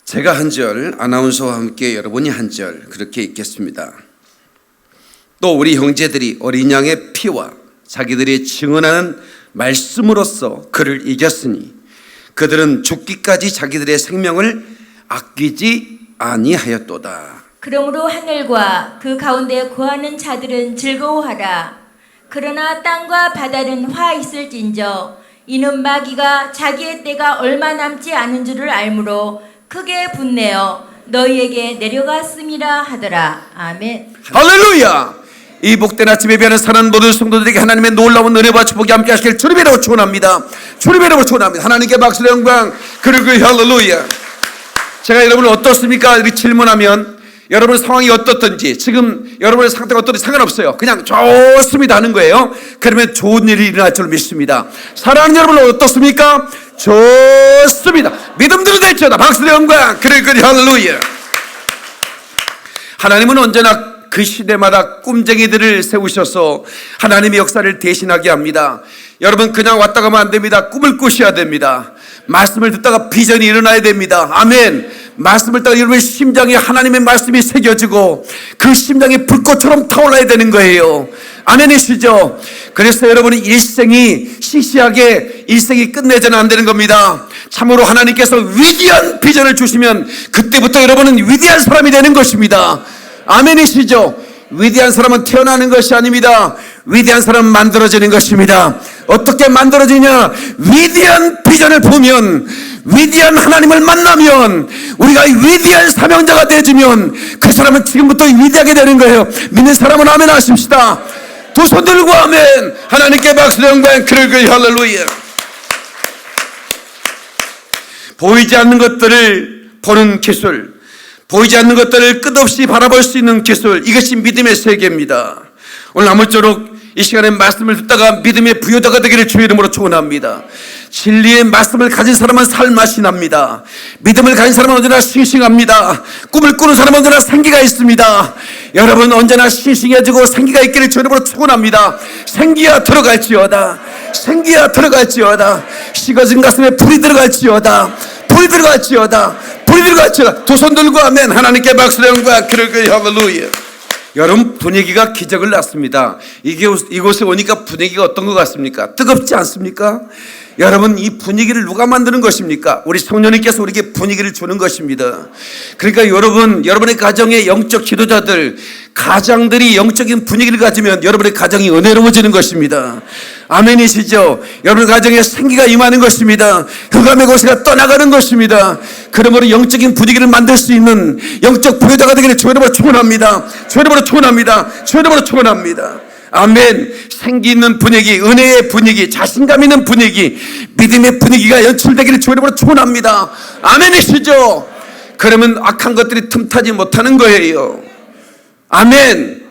제가 한 절, 아나운서와 함께 여러분이 한 절, 그렇게 읽겠습니다. 또 우리 형제들이 어린 양의 피와 자기들이 증언하는 말씀으로써 그를 이겼으니 그들은 죽기까지 자기들의 생명을 아끼지 아니하였도다. 그러므로 하늘과 그 가운데 거하는 자들은 즐거워하라. 그러나 땅과 바다는 화 있을진저 이는 마귀가 자기의 때가 얼마 남지 않은 줄을 알므로 크게 분내어 너희에게 내려갔음이라 하더라. 아멘. 할렐루야. 이 복된 아침에 배하는 사는 모든 성도들에게 하나님의 놀라운 은혜와 축복이 함께 하시길 주님의 이름으로 축원합니다. 주님의 이름으로 축원합니다. 하나님께 박수와 영광. 그리고 할렐루야. 제가 여러분을 어떻습니까? 이렇게 질문하면 여러분 상황이 어떻든지 지금 여러분의 상태가 어떤지 상관없어요. 그냥 좋습니다 하는 거예요. 그러면 좋은 일이 일어날 줄 믿습니다. 사랑하는 여러분 어떻습니까? 좋습니다. 믿음대로 될지어다. 박수와 영광. 그리고 할렐루야. 하나님은 언제나 그 시대마다 꿈쟁이들을 세우셔서 하나님의 역사를 대신하게 합니다. 여러분 그냥 왔다 가면 안 됩니다. 꿈을 꾸셔야 됩니다. 말씀을 듣다가 비전이 일어나야 됩니다. 아멘. 말씀을 듣다가 여러분의 심장에 하나님의 말씀이 새겨지고 그 심장이 불꽃처럼 타올라야 되는 거예요. 아멘이시죠? 그래서 여러분의 일생이 시시하게 일생이 끝내져는 안 되는 겁니다. 참으로 하나님께서 위대한 비전을 주시면 그때부터 여러분은 위대한 사람이 되는 것입니다. 아멘이시죠? 위대한 사람은 태어나는 것이 아닙니다. 위대한 사람은 만들어지는 것입니다. 어떻게 만들어지냐? 위대한 비전을 보면, 위대한 하나님을 만나면, 우리가 위대한 사명자가 되어주면 그 사람은 지금부터 위대하게 되는 거예요. 믿는 사람은 아멘 하십시다. 두 손 들고 아멘. 하나님께 박수 영광. 그리고 할렐루야. 보이지 않는 것들을 보는 기술, 보이지 않는 것들을 끝없이 바라볼 수 있는 기술, 이것이 믿음의 세계입니다. 오늘 아무쪼록 이 시간에 말씀을 듣다가 믿음의 부여자가 되기를 주의 이름으로 축원합니다. 진리의 말씀을 가진 사람은 살맛이 납니다. 믿음을 가진 사람은 언제나 싱싱합니다. 꿈을 꾸는 사람은 언제나 생기가 있습니다. 여러분 언제나 싱싱해지고 생기가 있기를 주의 이름으로 축원합니다. 생기야 들어갈지어다. 생기야 들어갈지어다. 식어진 가슴에 불이 들어갈지어다. 불이 들어갈지어다. 불이 들어갈지어다. 두 손 들고 아멘. 하나님께 박수와 영광. 그리고 할렐루야. 여러분 분위기가 기적을 낳습니다. 이곳에 오니까 분위기가 어떤 것 같습니까? 뜨겁지 않습니까? 여러분 이 분위기를 누가 만드는 것입니까? 우리 성령님께서 우리에게 분위기를 주는 것입니다. 그러니까 여러분의 가정의 영적 지도자들, 가장들이 영적인 분위기를 가지면 여러분의 가정이 은혜로워지는 것입니다. 아멘이시죠? 여러분 가정에 생기가 임하는 것입니다. 흑암의 고세가 떠나가는 것입니다. 그러므로 영적인 분위기를 만들 수 있는 영적 부여자가 되기를 주의 이름으로 축원합니다. 주의 이름으로 축원합니다. 주의 이름으로 축원합니다. 아멘. 생기 있는 분위기, 은혜의 분위기, 자신감 있는 분위기, 믿음의 분위기가 연출되기를 주의 이름으로 축원합니다. 아멘이시죠? 그러면 악한 것들이 틈타지 못하는 거예요. 아멘.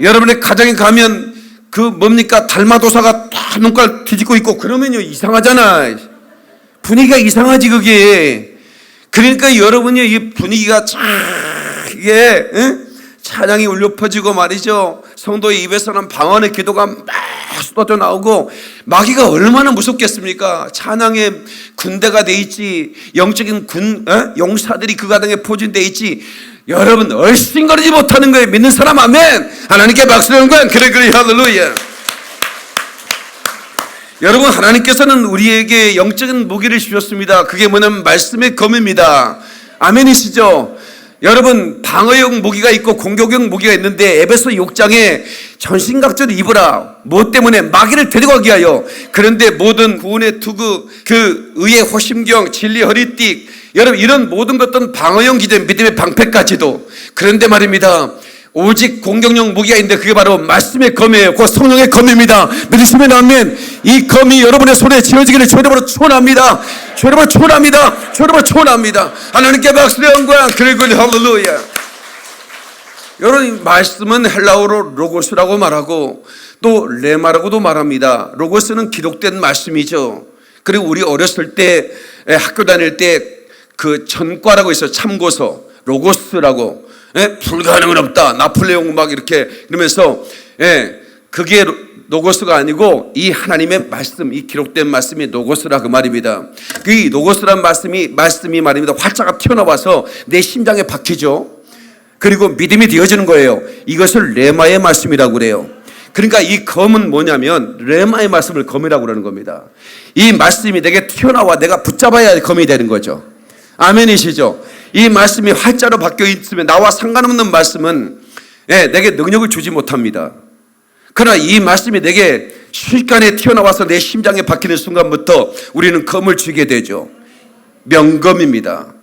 여러분의 가정에 가면 그 뭡니까? 달마도사가 다 눈깔 뒤집고 있고 그러면요 이상하잖아. 분위기가 이상하지 그게. 그러니까 여러분이 이 분위기가 이게 찬양이 울려 퍼지고 말이죠. 성도의 입에서는 방언의 기도가 막 쏟아져 나오고 마귀가 얼마나 무섭겠습니까? 찬양의 군대가 돼 있지, 영적인 용사들이 그 가정에 포진돼 있지. 여러분 얼씬거리지 못하는 거예요. 믿는 사람 아멘. 하나님께 박수 영광. 그래 할렐루야. 여러분 하나님께서는 우리에게 영적인 무기를 주셨습니다. 그게 뭐냐면 말씀의 검입니다. 아멘이시죠? 여러분 방어용 무기가 있고 공격용 무기가 있는데 에베소 6장에 전신갑주를 입으라. 뭐 때문에? 마귀를 데리고 가게 하여. 그런데 모든 구원의 투구, 그 의의 호심경, 진리 허리띠, 여러분 이런 모든 것들은 방어용 기준, 믿음의 방패까지도. 그런데 말입니다, 오직 공격용 무기가 있는데 그게 바로 말씀의 검이에요. 그 성령의 검입니다. 믿으시면 아멘. 이 검이 여러분의 손에 쥐어지기를 주의 이름으로 축원합니다. 주의 이름으로 축원합니다. 주의 이름으로 축원합니다. 하나님께 박수와 영광. 그리고 할렐루야. 여러분 말씀은 헬라어로 로고스라고 말하고 또 레마라고도 말합니다. 로고스는 기록된 말씀이죠. 그리고 우리 어렸을 때 학교 다닐 때 그 전과라고 있어요. 참고서 로고스라고. 불가능은 없다. 나폴레옹 막 이렇게 그러면서 그게 노고스가 아니고 이 하나님의 말씀, 이 기록된 말씀이 노고스라 그 말입니다. 그 노고스란 말씀이 말입니다. 활자가 튀어나와서 내 심장에 박히죠. 그리고 믿음이 되어지는 거예요. 이것을 레마의 말씀이라고 그래요. 그러니까 이 검은 뭐냐면 레마의 말씀을 검이라고 그러는 겁니다. 이 말씀이 내게 튀어나와 내가 붙잡아야 검이 되는 거죠. 아멘이시죠? 이 말씀이 활자로 바뀌어 있으면 나와 상관없는 말씀은 내게 능력을 주지 못합니다. 그러나 이 말씀이 내게 순식간에 튀어나와서 내 심장에 박히는 순간부터 우리는 검을 쥐게 되죠. 명검입니다.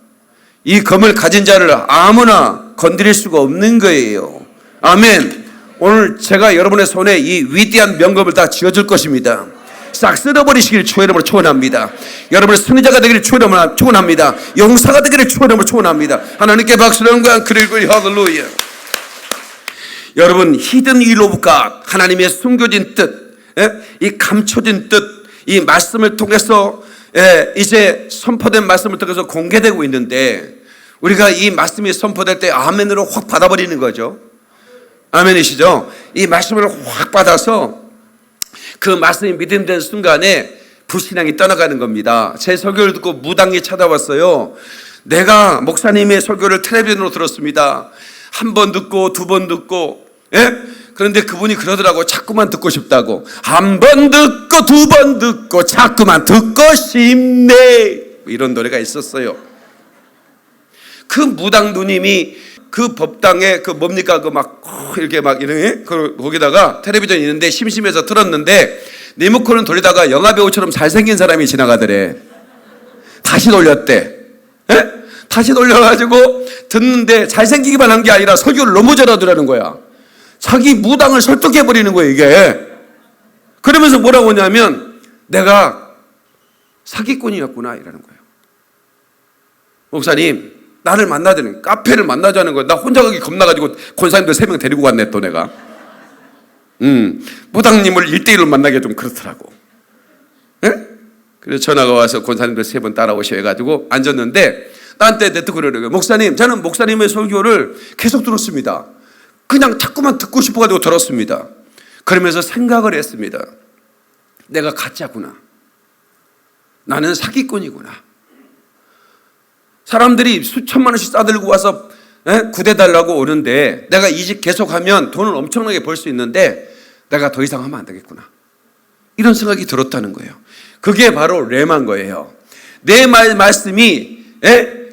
이 검을 가진 자를 아무나 건드릴 수가 없는 거예요. 아멘. 오늘 제가 여러분의 손에 이 위대한 명검을 다 쥐어줄 것입니다. 싹 쓸어버리시길 주의 이름으로 축원합니다. 여러분의 승리자가 되기를 주의 이름으로 축원합니다. 용사가 되기를 주의 이름으로 축원합니다. 하나님께 박수를 한번 그리고 할렐루야. 여러분, 히든 윌 오브 갓, 하나님의 숨겨진 뜻, 이 감춰진 뜻, 이 말씀을 통해서 이제 선포된 말씀을 통해서 공개되고 있는데 우리가 이 말씀이 선포될 때 아멘으로 확 받아버리는 거죠. 아멘이시죠? 이 말씀을 확 받아서 그 말씀이 믿음된 순간에 불신앙이 떠나가는 겁니다. 제 설교를 듣고 무당이 찾아왔어요. 내가 목사님의 설교를 텔레비전으로 들었습니다. 한 번 듣고 두 번 듣고, 그런데 그분이 그러더라고. 자꾸만 듣고 싶다고. 한 번 듣고 두 번 듣고 자꾸만 듣고 싶네. 이런 노래가 있었어요. 그 무당 누님이 그 법당에 그 뭡니까 그 막 이렇게 막 이런 거기다가 텔레비전이 있는데 심심해서 틀었는데 리모컨을 돌리다가 영화배우처럼 잘생긴 사람이 지나가더래. 다시 돌렸대. 다시 돌려가지고 듣는데 잘생기기만 한 게 아니라 설교를 너무 잘하더라는 거야. 자기 무당을 설득해버리는 거예요 이게. 그러면서 뭐라고 하냐면 내가 사기꾼이었구나 이러는 거예요. 목사님 나를 만나자는 카페를 만나자는 거야. 나 혼자 가기 겁나가지고 권사님들 3명 데리고 갔네 또 내가. 무당님을 1대1로 만나기가 좀 그렇더라고. 그래서 전화가 와서 권사님들 3분 따라오셔 해가지고 앉았는데 나한테 내또 그러는 거예요. 목사님, 저는 목사님의 설교를 계속 들었습니다. 그냥 자꾸만 듣고 싶어가지고 들었습니다. 그러면서 생각을 했습니다. 내가 가짜구나. 나는 사기꾼이구나. 사람들이 수천만 원씩 싸들고 와서 구대달라고 오는데 내가 이 집 계속하면 돈을 엄청나게 벌 수 있는데 내가 더 이상 하면 안 되겠구나. 이런 생각이 들었다는 거예요. 그게 바로 레마인 거예요. 내 말씀이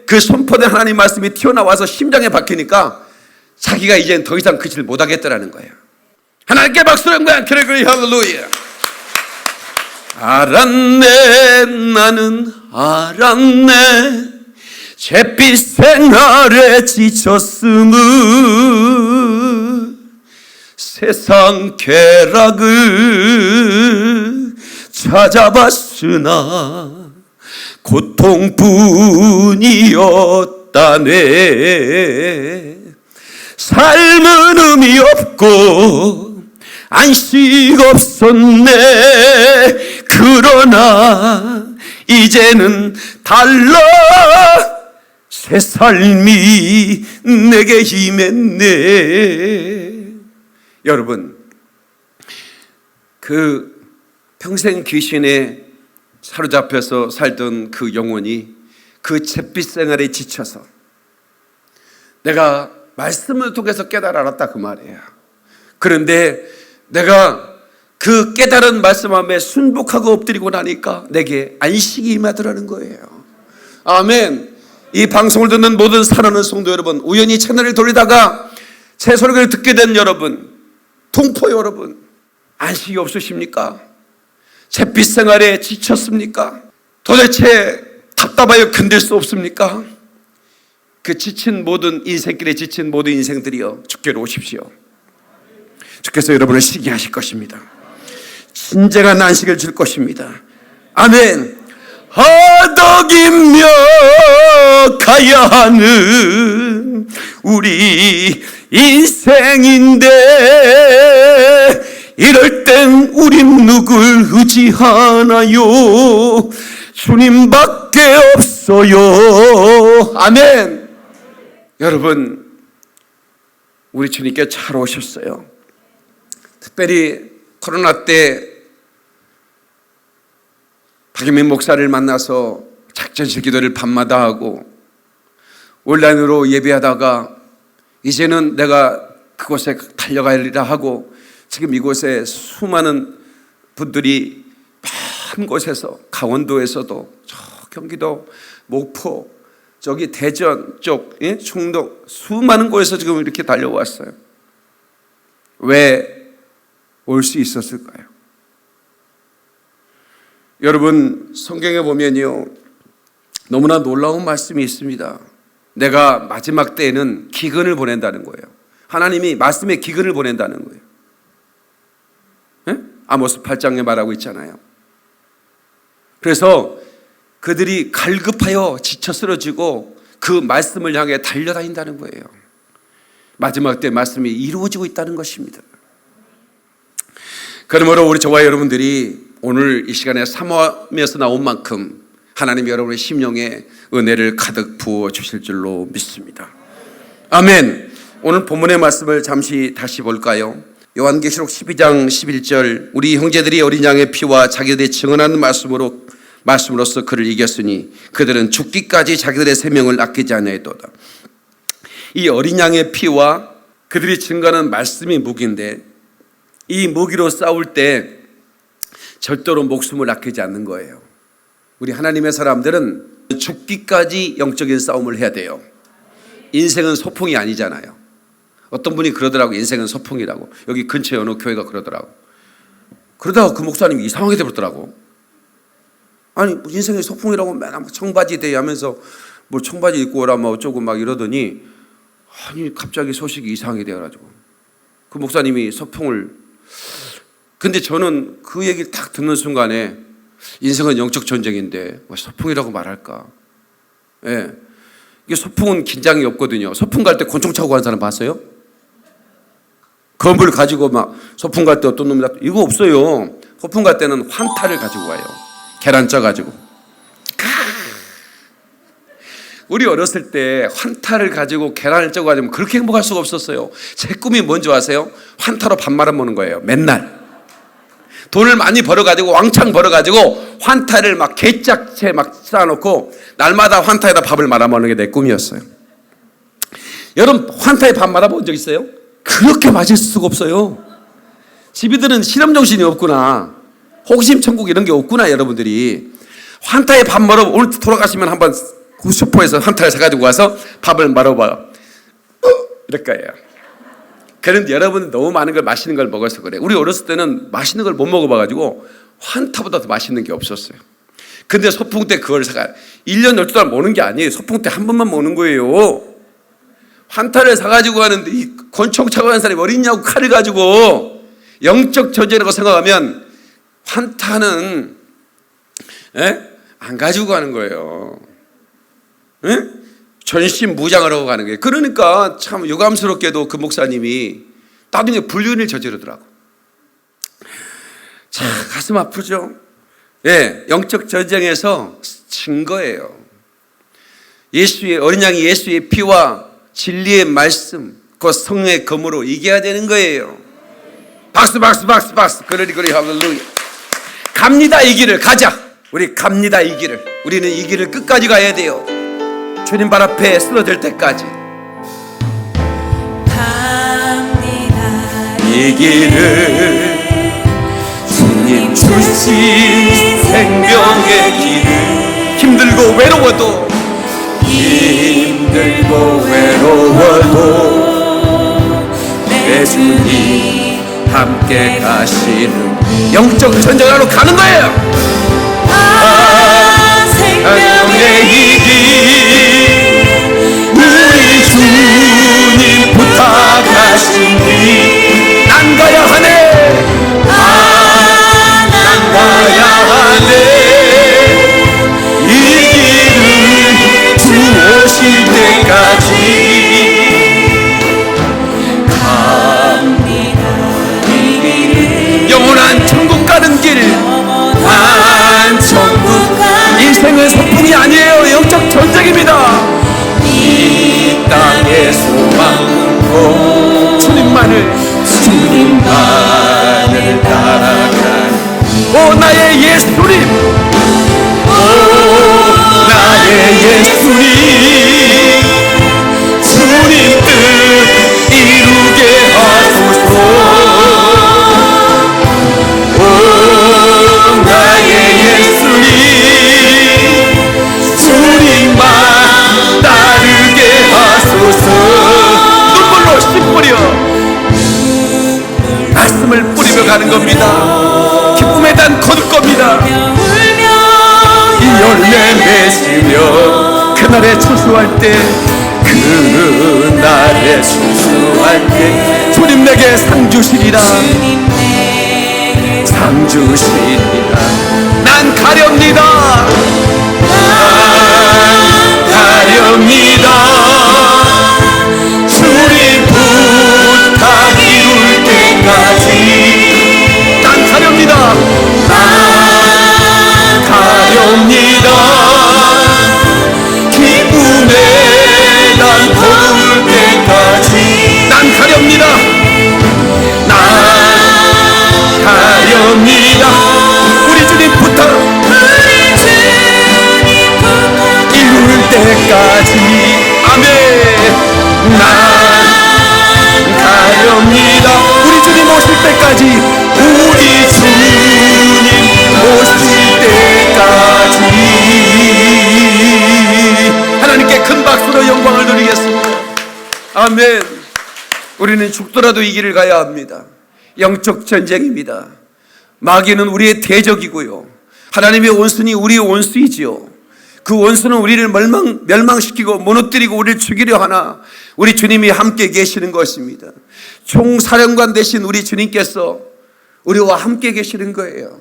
그 선포된 하나님 말씀이 튀어나와서 심장에 박히니까 자기가 이젠 더 이상 그 짓을 못하겠다라는 거예요. 하나님께 박수를 한번 그래 할렐루야. 알았네 나는 알았네 잿빛 생활에 지쳤음을 세상 쾌락을 찾아봤으나 고통뿐이었다네. 삶은 의미 없고 안식 없었네. 그러나 이제는 달라 새 삶이 내게 임했네. 여러분, 그 평생 귀신에 사로잡혀서 살던 그 영혼이 그 잿빛 생활에 지쳐서 내가 말씀을 통해서 알았다 그 말이에요. 그런데 내가 그 깨달은 말씀 앞에 순복하고 엎드리고 나니까 내게 안식이 임하더라는 거예요. 아멘. 이 방송을 듣는 모든 사랑하는 성도 여러분, 우연히 채널을 돌리다가 제 설교를 듣게 된 여러분, 동포 여러분, 안식이 없으십니까? 잿빛 생활에 지쳤습니까? 도대체 답답하여 견딜 수 없습니까? 그 지친 모든 인생길에 지친 모든 인생들이여 주께로 오십시오. 주께서 여러분을 쉬게 하실 것입니다. 진정한 안식을 줄 것입니다. 아멘. 허덕이며 가야 하는 우리 인생인데 이럴 땐 우린 누굴 의지하나요? 주님밖에 없어요. 아멘. 여러분, 우리 주님께 잘 오셨어요. 특별히 코로나 때 박영민 목사를 만나서 작전실 기도를 밤마다 하고 온라인으로 예배하다가 이제는 내가 그곳에 달려가리라 하고 지금 이곳에 수많은 분들이 먼 곳에서 강원도에서도 저 경기도 목포 저기 대전 쪽 충북 수많은 곳에서 지금 이렇게 달려왔어요. 왜 올 수 있었을까요? 여러분 성경에 보면요 너무나 놀라운 말씀이 있습니다. 내가 마지막 때에는 기근을 보낸다는 거예요. 하나님이 말씀에 기근을 보낸다는 거예요. 아모스 8장에 말하고 있잖아요. 그래서 그들이 갈급하여 지쳐 쓰러지고 그 말씀을 향해 달려다닌다는 거예요. 마지막 때 말씀이 이루어지고 있다는 것입니다. 그러므로 우리 저와 여러분들이 오늘 이 시간에 사모하면서 나온 만큼 하나님이 여러분의 심령에 은혜를 가득 부어 주실 줄로 믿습니다. 아멘. 오늘 본문의 말씀을 잠시 다시 볼까요? 요한계시록 12장 11절 우리 형제들이 어린 양의 피와 자기들이 증언하는 말씀으로서 그를 이겼으니 그들은 죽기까지 자기들의 생명을 아끼지 아니하였도다. 이 어린 양의 피와 그들이 증거하는 말씀이 무기인데 이 무기로 싸울 때 절대로 목숨을 아끼지 않는 거예요. 우리 하나님의 사람들은 죽기까지 영적인 싸움을 해야 돼요. 인생은 소풍이 아니잖아요. 어떤 분이 그러더라고 인생은 소풍이라고. 여기 근처에 어느 교회가 그러더라고. 그러다가 그 목사님이 이상하게 돼버렸더라고. 아니 인생이 소풍이라고 맨날 막 청바지 대하면서 뭐 청바지 입고 오라 뭐 어쩌고 막 이러더니 아니 갑자기 소식이 이상하게 돼가지고 그 목사님이 소풍을 근데 저는 그 얘기를 딱 듣는 순간에 인생은 영적 전쟁인데 뭐 소풍이라고 말할까? 예. 이게 소풍은 긴장이 없거든요. 소풍 갈 때 권총 차고 가는 사람 봤어요? 검을 가지고 막 소풍 갈 때 어떤 놈이 이거 없어요. 소풍 갈 때는 환타를 가지고 와요. 계란 쪄가지고. 우리 어렸을 때 환타를 가지고 계란을 쪄가지고 그렇게 행복할 수가 없었어요. 제 꿈이 뭔지 아세요? 환타로 밥 말아 먹는 거예요. 맨날. 돈을 많이 벌어가지고 왕창 벌어가지고 환타를 막 개짝채 막 쌓아놓고 날마다 환타에다 밥을 말아 먹는 게 내 꿈이었어요. 여러분 환타에 밥 말아 본 적 있어요? 그렇게 맛있을 수가 없어요. 집이들은 실험정신이 없구나. 호기심 천국 이런 게 없구나. 여러분들이 환타에 밥 말아 오늘 돌아가시면 한번 슈퍼에서 환타를 사가지고 와서 밥을 말아봐요. 이럴 거예요. 그런데 여러분은 너무 많은 걸 맛있는 걸 먹어서 그래. 우리 어렸을 때는 맛있는 걸 못 먹어봐가지고 환타보다 더 맛있는 게 없었어요. 근데 소풍 때 그걸 사가 1년 12달 먹는 게 아니에요. 소풍 때 한 번만 먹는 거예요. 환타를 사가지고 가는데 이 권총 차고 가는 사람이 어딨냐고 칼을 가지고 영적 전쟁이라고 생각하면 환타는 안 가지고 가는 거예요. 전신무장을 하고 가는 거예요. 그러니까 참 유감스럽게도 그 목사님이 나중에 불륜을 저지르더라고. 자, 가슴 아프죠? 영적 전쟁에서 진 거예요. 예수의 어린 양이 예수의 피와 진리의 말씀, 그 성령의 검으로 이겨야 되는 거예요. 박수 박수 박수 박수. 그러리 할렐루야. 갑니다 이 길을 가자. 우리 갑니다 이 길을. 우리는 이 길을 끝까지 가야 돼요. 주님 발 앞에 쓰러질 때까지. 갑니다 이 길을 주님 주신 생명의 길을. 힘들고 외로워도 내 주님 함께 가시는 영적 전쟁하러 가는 거예요. 생명의 이 길 우리 주님 부탁하시니 난 가야 하네. 난 가야 하네. 이 길을 주 오실 때까지 갑니다. 이 길을 영원한 천국 가는 길. 영원한 천국 인생은 소풍이 아니에요. 영적 전쟁입니다. 이 땅의 소망은 주님만을 따라 예수님, 주님 뜻 이루게 하소서. 오 나의 예수님, 주님만 따르게 하소서. 눈물로 씨 뿌려 말씀을 뿌리며 가는 겁니다. 기쁨에 단 거둘 겁니다. 이 열매 맺으며 그날에 추수할 때, 그날에 추수할 때 주님 내게 상 주시리라. 상 주시리라. 난 가렵니다. 난 가렵니다. 주님 부탁 이룰 때까지 난 가렵니다. 난 가렵니다. 기쁨에 난 거둘 때까지 난 가렵니다. 난 가렵니다. 우리 주님 부탁 이룰 때까지. 아멘. 난 가렵니다. 우리 주님 오실 때까지. 우리 주님 오실 때까지. 하나님께 큰 박수로 영광을 드리겠습니다. 아멘. 우리는 죽더라도 이 길을 가야 합니다. 영적 전쟁입니다. 마귀는 우리의 대적이고요, 하나님의 원수는 우리의 원수이지요. 그 원수는 우리를 멸망시키고 무너뜨리고 우리를 죽이려 하나 우리 주님이 함께 계시는 것입니다. 총사령관 되신 우리 주님께서 우리와 함께 계시는 거예요.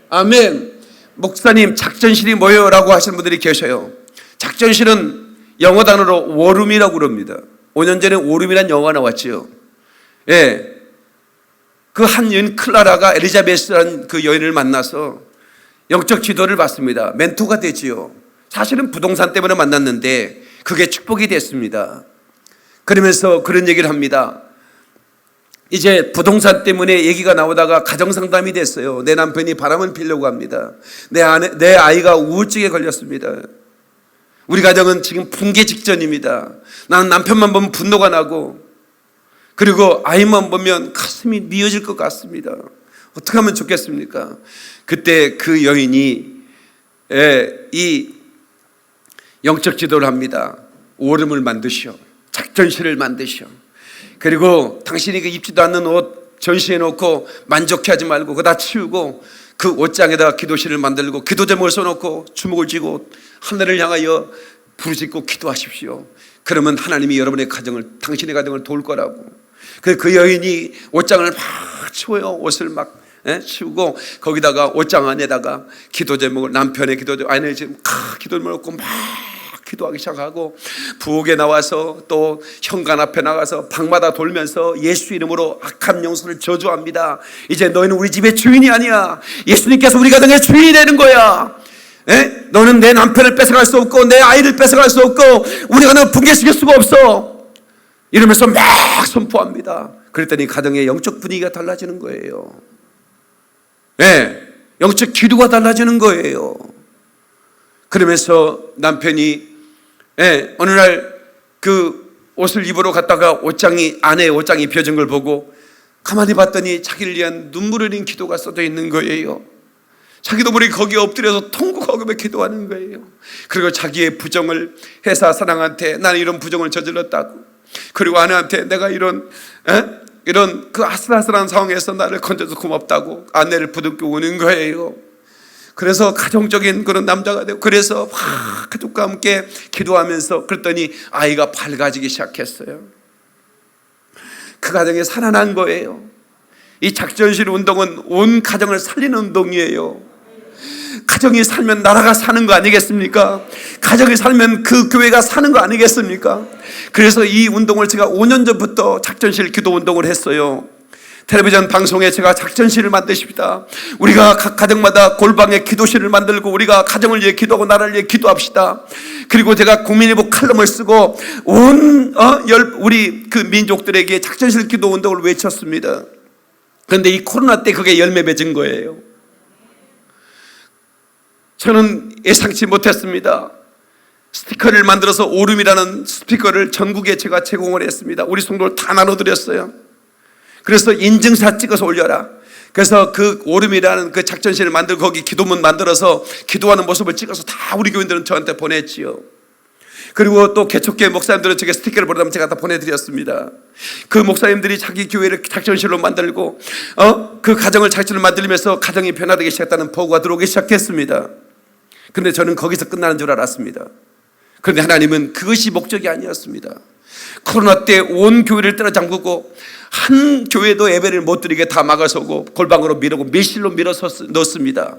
아멘. 목사님, 작전실이 뭐예요? 라고 하시는 분들이 계셔요. 작전실은 영어 단어로 워룸이라고 그럽니다. 5년 전에 워룸이라는 영화가 나왔지요. 예. 그 한 여인 클라라가 엘리자베스라는 그 여인을 만나서 영적 지도를 받습니다. 멘토가 되지요. 사실은 부동산 때문에 만났는데 그게 축복이 됐습니다. 그러면서 그런 얘기를 합니다. 이제 부동산 때문에 얘기가 나오다가 가정상담이 됐어요. 내 남편이 바람을 피려고 합니다. 내 아이가 우울증에 걸렸습니다. 우리 가정은 지금 붕괴 직전입니다. 나는 남편만 보면 분노가 나고, 그리고 아이만 보면 가슴이 미어질 것 같습니다. 어떻게 하면 좋겠습니까? 그때 그 여인이 이 영적 지도를 합니다. 오름을 만드시오. 작전실을 만드시오. 그리고 당신이 그 입지도 않는 옷 전시해 놓고 만족해하지 말고 그거 다 치우고 그 옷장에다가 기도실을 만들고 기도 제목을 써놓고 주먹을 쥐고 하늘을 향하여 부르짖고 기도하십시오. 그러면 하나님이 여러분의 가정을, 당신의 가정을 도울 거라고. 그 여인이 옷장을 막 치워요. 옷을 막 치우고 거기다가 옷장 안에다가 기도 제목을, 남편의 기도 제목, 아내의 지금 기도 제목을 놓고 막 기도하기 시작하고, 부엌에 나와서 또 현관 앞에 나가서 방마다 돌면서 예수 이름으로 악한 영혼을 저주합니다. 이제 너희는 우리 집의 주인이 아니야. 예수님께서 우리 가정의 주인이 되는 거야. 너는 내 남편을 뺏어갈 수 없고 내 아이를 뺏어갈 수 없고 우리 가정을 붕괴시킬 수가 없어. 이러면서 막 선포합니다. 그랬더니 가정의 영적 분위기가 달라지는 거예요. 영적 기류가 달라지는 거예요. 그러면서 남편이 어느 날 그 옷을 입으러 갔다가 안에 옷장이 벼진 걸 보고 가만히 봤더니 자기를 위한 눈물 흘린 기도가 써져 있는 거예요. 자기도 모르게 거기에 엎드려서 통곡하며 기도하는 거예요. 그리고 자기의 부정을 회사 사랑한테 나는 이런 부정을 저질렀다고, 그리고 아내한테 내가 이런 그 아슬아슬한 상황에서 나를 건져서 고맙다고 아내를 부둥켜 우는 거예요. 그래서 가정적인 그런 남자가 되고, 그래서 막 가족과 함께 기도하면서 그랬더니 아이가 밝아지기 시작했어요. 그 가정이 살아난 거예요. 이 작전실 운동은 온 가정을 살리는 운동이에요. 가정이 살면 나라가 사는 거 아니겠습니까? 가정이 살면 그 교회가 사는 거 아니겠습니까? 그래서 이 운동을 제가 5년 전부터 작전실 기도 운동을 했어요. 텔레비전 방송에 제가 작전실을 만드십시다. 우리가 각 가정마다 골방에 기도실을 만들고 우리가 가정을 위해 기도하고 나라를 위해 기도합시다. 그리고 제가 국민일보 칼럼을 쓰고 우리 그 민족들에게 작전실 기도 운동을 외쳤습니다. 그런데 이 코로나 때 그게 열매 맺은 거예요. 저는 예상치 못했습니다. 스티커를 만들어서 오름이라는 스티커를 전국에 제가 제공을 했습니다. 우리 성도를 다 나눠드렸어요. 그래서 인증샷 찍어서 올려라. 그래서 그 오름이라는 그 작전실을 만들고 거기 기도문 만들어서 기도하는 모습을 찍어서 다 우리 교인들은 저한테 보냈지요. 그리고 또 개척교회 목사님들은 제게 스티커를 보내면 제가 다 보내드렸습니다. 그 목사님들이 자기 교회를 작전실로 만들고 그 가정을 작전을 만들면서 가정이 변화되기 시작했다는 보고가 들어오기 시작했습니다. 그런데 저는 거기서 끝나는 줄 알았습니다. 그런데 하나님은 그것이 목적이 아니었습니다. 코로나 때 온 교회를 때려잠그고 한 교회도 예배를 못 드리게 다 막아서고 골방으로 미루고 밀실로 밀어서 넣었습니다.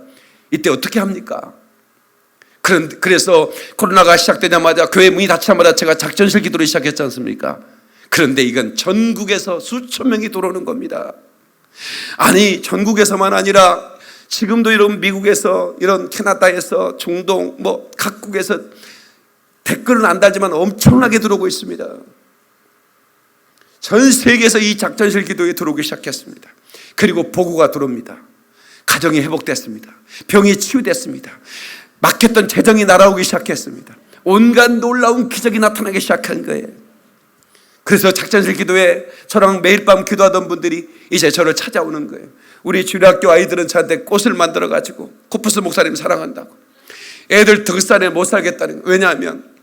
이때 어떻게 합니까? 그래서 코로나가 시작되자마자 교회 문이 닫히자마자 제가 작전실 기도를 시작했지 않습니까? 그런데 이건 전국에서 수천 명이 들어오는 겁니다. 아니 전국에서만 아니라 지금도 이런 미국에서 이런 캐나다에서 중동 뭐 각국에서 댓글은 안 달지만 엄청나게 들어오고 있습니다. 전 세계에서 이 작전실 기도에 들어오기 시작했습니다. 그리고 보고가 들어옵니다. 가정이 회복됐습니다. 병이 치유됐습니다. 막혔던 재정이 날아오기 시작했습니다. 온갖 놀라운 기적이 나타나기 시작한 거예요. 그래서 작전실 기도에 저랑 매일 밤 기도하던 분들이 이제 저를 찾아오는 거예요. 우리 주일학교 아이들은 저한테 꽃을 만들어 가지고 코프스 목사님 사랑한다고, 애들 덕살에 못 살겠다는 거예요. 왜냐하면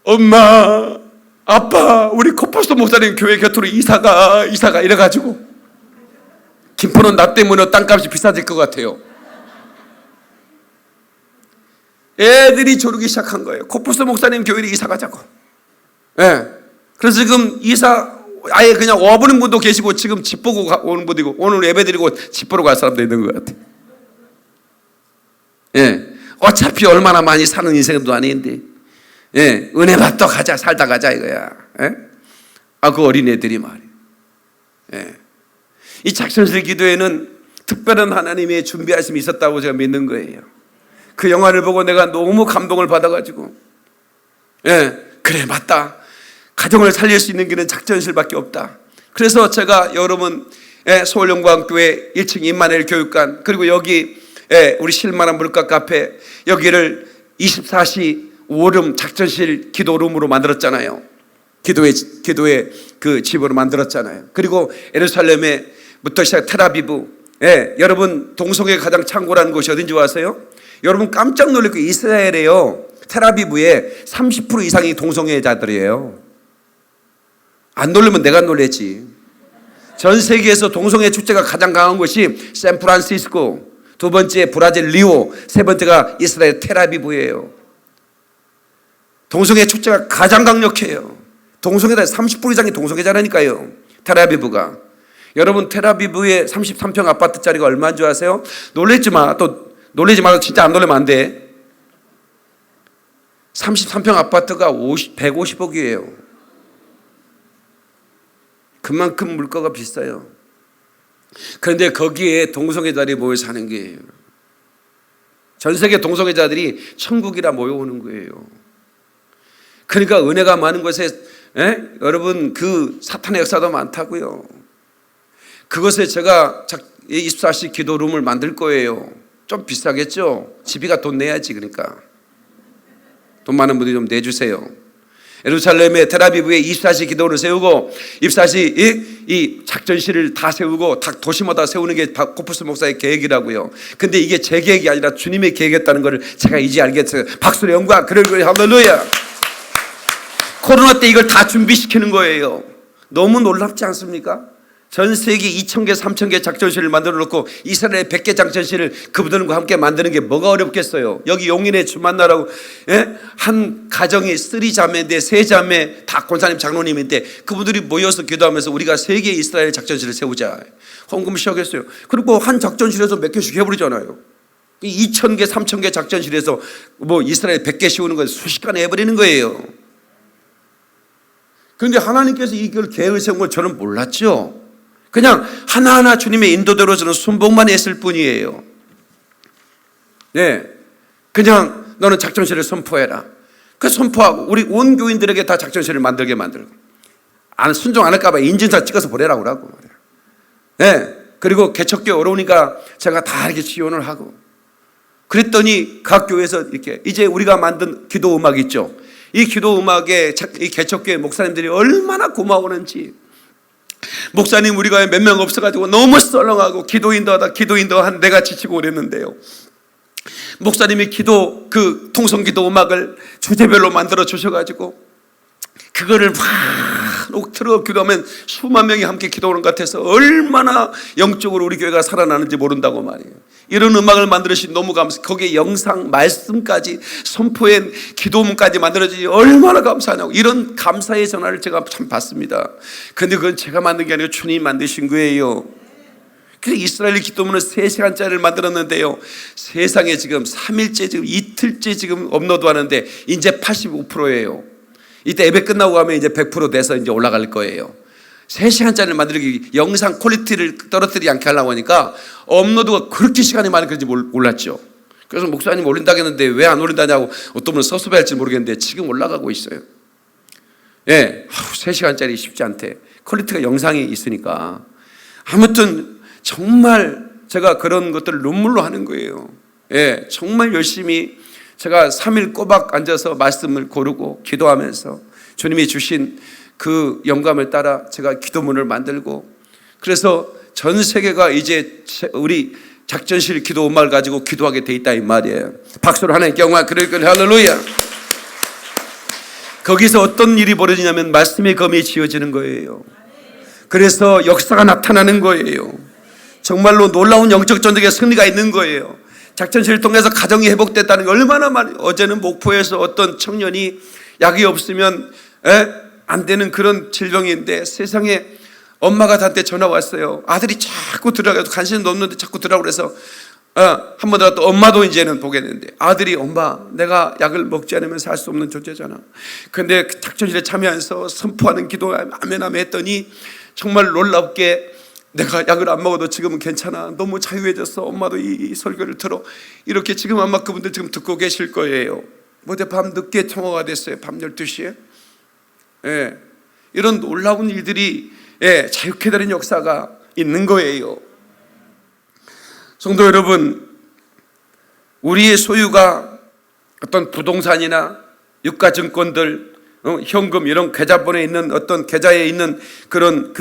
엄마 아빠 우리 코프스 목사님 교회 곁으로 이사가 이래가지고 김포는 나 때문에 땅값이 비싸질 것 같아요. 애들이 조르기 시작한 거예요. 코프스 목사님 교회로 이사 가자고. 예. 그래서 지금 이사 아예 그냥 와보는 분도 계시고 지금 집 보고 오는 분도 있고 오늘 예배 드리고 집 보러 갈 사람도 있는 것 같아요. 예. 어차피 얼마나 많이 사는 인생도 아닌데, 예. 은혜 받다 가자, 살다 가자 이거야. 예? 그 어린애들이 말이에요. 예. 이 작전실 기도에는 특별한 하나님의 준비하심이 있었다고 제가 믿는 거예요. 그 영화를 보고 내가 너무 감동을 받아가지고, 예, 그래 맞다. 가정을 살릴 수 있는 길은 작전실밖에 없다. 그래서 제가 여러분 서울영광교회 1층 임마누엘 교육관 그리고 여기 우리 실만한 물가 카페 여기를 24시 오름 작전실 기도룸으로 만들었잖아요. 기도의 그 집으로 만들었잖아요. 그리고 예루살렘에부터 시작 테라비브, 여러분 동성애 가장 창고라는 곳이 어딘지 아세요? 여러분 깜짝 놀랄 거예요. 이스라엘에요 테라비브에 30% 이상이 동성애자들이에요. 안 놀라면 내가 놀랬지. 전 세계에서 동성애 축제가 가장 강한 곳이 샌프란시스코, 두 번째 브라질 리오, 세 번째가 이스라엘 테라비브예요. 동성애 축제가 가장 강력해요. 동성애자 30% 이상이 동성애자라니까요. 테라비브가. 여러분 테라비브의 33평 아파트짜리가 얼마인 줄 아세요? 놀랬지 마. 또 놀라지 마서 진짜 안 놀라면 안 돼. 33평 아파트가 150억이에요. 그만큼 물가가 비싸요. 그런데 거기에 동성애자들이 모여 사는 거예요. 전 세계 동성애자들이 천국이라 모여오는 거예요. 그러니까 은혜가 많은 곳에 여러분 그 사탄의 역사도 많다고요. 그것에 제가 24시 기도룸을 만들 거예요. 좀 비싸겠죠? 집이가 돈 내야지. 그러니까 돈 많은 분들이 좀 내주세요. 예루살렘의 테라비브에 24시 기도를 세우고 24시 이 작전실을 다 세우고 다 도시마다 세우는 게 코프스 목사의 계획이라고요. 근데 이게 제 계획이 아니라 주님의 계획이었다는 것을 제가 이제 알겠어요. 박수로 영광. 그러고 할렐루야. 코로나 때 이걸 다 준비시키는 거예요. 너무 놀랍지 않습니까? 전 세계 2,000개, 3,000개 작전실을 만들어 놓고 이스라엘 100개 작전실을 그분들과 함께 만드는 게 뭐가 어렵겠어요. 여기 용인에 주 만나라고 한 가정이 3자매인데 3자매 다 권사님 장로님인데 그분들이 모여서 기도하면서 우리가 3개의 이스라엘 작전실을 세우자. 헌금 시작했어요. 그리고 한 작전실에서 몇 개씩 해버리잖아요. 2,000개, 3,000개 작전실에서 뭐 이스라엘 100개 씌우는 건 순식간에 해버리는 거예요. 그런데 하나님께서 이걸 계획을 세운 걸 저는 몰랐죠. 그냥 하나하나 주님의 인도대로 저는 순복만 했을 뿐이에요. 네, 그냥 너는 작전실을 선포해라. 그 선포하고 우리 온 교인들에게 다 작전실을 만들게 만들고 순종 안 할까 봐 인증샷 찍어서 보내라고 그러고. 네, 그리고 개척교회 어려우니까 제가 다 이렇게 지원을 하고 그랬더니 각 교회에서 이렇게 이제 우리가 만든 기도 음악 있죠. 이 기도 음악에 이 개척교회 목사님들이 얼마나 고마워하는지. 목사님 우리가 몇 명 없어가지고 너무 썰렁하고 기도인도 한 내가 지치고 그랬는데요. 목사님이 그 통성기도 음악을 주제별로 만들어 주셔가지고 그거를 막 틀어 기도하면 수만 명이 함께 기도하는 것 같아서 얼마나 영적으로 우리 교회가 살아나는지 모른다고 말이에요. 이런 음악을 만들으신 너무 감사. 거기에 영상, 말씀까지 선포한 기도문까지 만들어지니 얼마나 감사하냐고. 이런 감사의 전화를 제가 참 받습니다. 근데 그건 제가 만든 게 아니고 주님이 만드신 거예요. 그래서 이스라엘 기도문을 3시간짜리를 만들었는데요. 세상에 지금 3일째 지금 이틀째 지금 업로드 하는데 이제 85%예요. 이때 예배 끝나고 가면 이제 100% 돼서 이제 올라갈 거예요. 3시간짜리를 만들기, 영상 퀄리티를 떨어뜨리지 않게 하려고 하니까 업로드가 그렇게 시간이 많이 걸리는지 몰랐죠. 그래서 목사님 올린다고 했는데 왜 안 올린다냐고 어떤 분은 서스배할지 모르겠는데 지금 올라가고 있어요. 예, 3시간짜리 쉽지 않대. 퀄리티가 영상이 있으니까. 아무튼 정말 제가 그런 것들을 눈물로 하는 거예요. 예, 정말 열심히 제가 3일 꼬박 앉아서 말씀을 고르고 기도하면서 주님이 주신 그 영감을 따라 제가 기도문을 만들고, 그래서 전 세계가 이제 우리 작전실 기도 음악을 가지고 기도하게 돼 있다 이 말이에요. 박수로 하나님께 영광. 그러니까 할렐루야. 거기서 어떤 일이 벌어지냐면 말씀의 검이 지어지는 거예요. 그래서 역사가 나타나는 거예요. 정말로 놀라운 영적 전쟁의 승리가 있는 거예요. 작전실을 통해서 가정이 회복됐다는 게 얼마나 많이. 어제는 목포에서 어떤 청년이 약이 없으면 안 되는 그런 질병인데 세상에 엄마가 저한테 전화 왔어요. 아들이 자꾸 들어가서 간신도 없는데 자꾸 들어가고 그래서 한 번 더 또 엄마도 이제는 보겠는데 아들이 엄마 내가 약을 먹지 않으면 살 수 없는 존재잖아. 근데 작전실에 참여해서 선포하는 기도 아멘 했더니 정말 놀랍게 내가 약을 안 먹어도 지금은 괜찮아. 너무 자유해졌어. 엄마도 이 설교를 들어. 이렇게 지금 아마 그분들 지금 듣고 계실 거예요. 어제 밤 늦게 통화가 됐어요. 밤 12시에. 예. 이런 놀라운 일들이 자유케 되는 역사가 있는 거예요. 성도 여러분, 우리의 소유가 어떤 부동산이나 유가증권들, 현금 이런 계좌번호에 있는 어떤 계좌에 있는 그런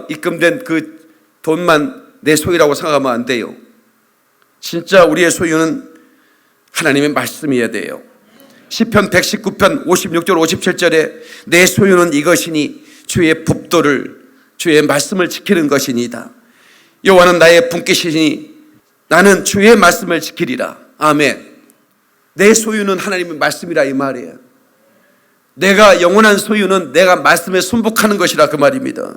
입금된 그 돈만 내 소유라고 생각하면 안 돼요. 진짜 우리의 소유는 하나님의 말씀이어야 돼요. 시편 119편 56절 57절에 내 소유는 이것이니 주의 법도를 주의 말씀을 지키는 것이니이다. 여호와는 나의 분깃이니 나는 주의 말씀을 지키리라. 아멘. 내 소유는 하나님의 말씀이라 이 말이에요. 내가 영원한 소유는 내가 말씀에 순복하는 것이라 그 말입니다.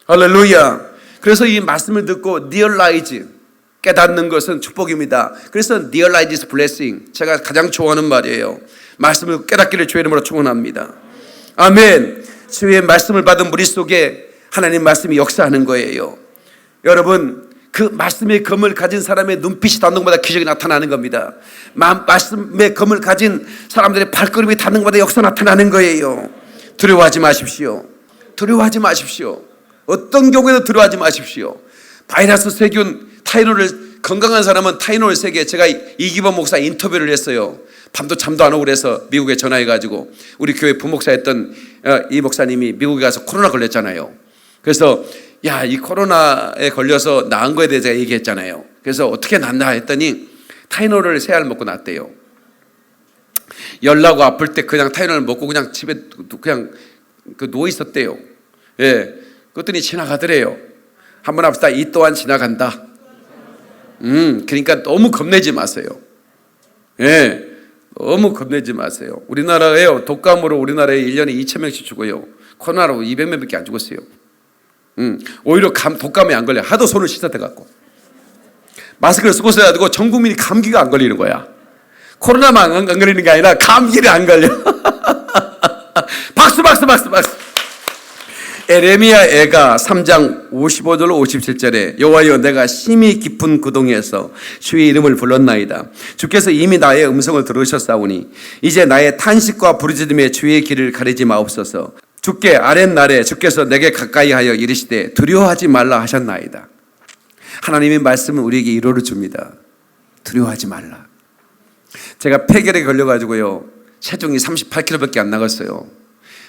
할렐루야. 그래서 이 말씀을 듣고 realize, 깨닫는 것은 축복입니다. 그래서 realize is blessing, 제가 가장 좋아하는 말이에요. 말씀을 깨닫기를 주의 이름으로 축원합니다. 아멘. 주의 말씀을 받은 무리 속에 하나님 말씀이 역사하는 거예요. 여러분, 그 말씀의 검을 가진 사람의 눈빛이 닿는 것마다 기적이 나타나는 겁니다. 말씀의 검을 가진 사람들의 발걸음이 닿는 것마다 역사 나타나는 거예요. 두려워하지 마십시오. 두려워하지 마십시오. 어떤 경우에도 두려워하지 마십시오. 바이러스 세균 타이노를, 건강한 사람은 타이노를 세게, 제가 이기범 목사 인터뷰를 했어요. 밤도 잠도 안 오고 그래서 미국에 전화해가지고 우리 교회 부목사였던 이 목사님이 미국에 가서 코로나 걸렸잖아요. 그래서 야, 이 코로나에 걸려서 나은 거에 대해서 제가 얘기했잖아요. 그래서 어떻게 낫나 했더니 타이노를 3알 먹고 낫대요. 열나고 아플 때 그냥 타이노를 먹고 그냥 집에 그냥 누워 있었대요. 예, 그랬더니 지나가더래요. 한번 합시다. 이 또한 지나간다. 그러니까 너무 겁내지 마세요. 예, 너무 겁내지 마세요. 우리나라에요, 독감으로 우리나라에 1년에 2,000명씩 죽어요. 코로나로 200명밖에 안 죽었어요. 오히려 독감에 안 걸려. 하도 손을 씻어대갖고 마스크를 쓰고 있어야 되고 전 국민이 감기가 안 걸리는 거야. 코로나만 안 걸리는 게 아니라 감기를 안 걸려. 박수. 에레미야 애가 3장 55절 57절에 여호와여 내가 심히 깊은 구덩이에서 주의 이름을 불렀나이다. 주께서 이미 나의 음성을 들으셨사오니 이제 나의 탄식과 부르짖음에 주의 길을 가리지 마옵소서. 주께 아랫날에 주께서 내게 가까이 하여 이르시되 두려워하지 말라 하셨나이다. 하나님의 말씀은 우리에게 위로를 줍니다. 두려워하지 말라. 제가 폐결에 걸려가지고요, 체중이 38kg밖에 안 나갔어요.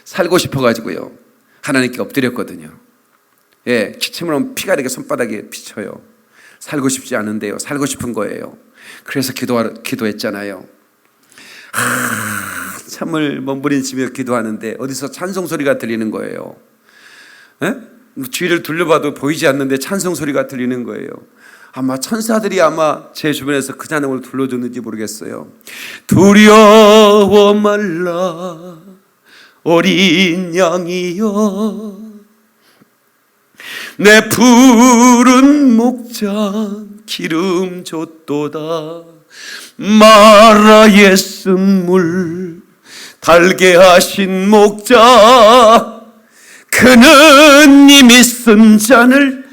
살고 싶어가지고요, 하나님께 엎드렸거든요. 예, 기침을 하면 피가 이렇게 손바닥에 비쳐요. 살고 싶지 않은데요, 살고 싶은 거예요. 그래서 기도했잖아요. 참을 몸부림치며 기도하는데 어디서 찬송 소리가 들리는 거예요. 예? 주위를 둘러봐도 보이지 않는데 찬송 소리가 들리는 거예요. 아마 천사들이 아마 제 주변에서 그 찬송을 불러줬는지 모르겠어요. 두려워 말라 어린 양이여, 내 푸른 목장 기름 줬도다. 마라의 쓴물 달게 하신 목자, 그는 이미 쓴 잔을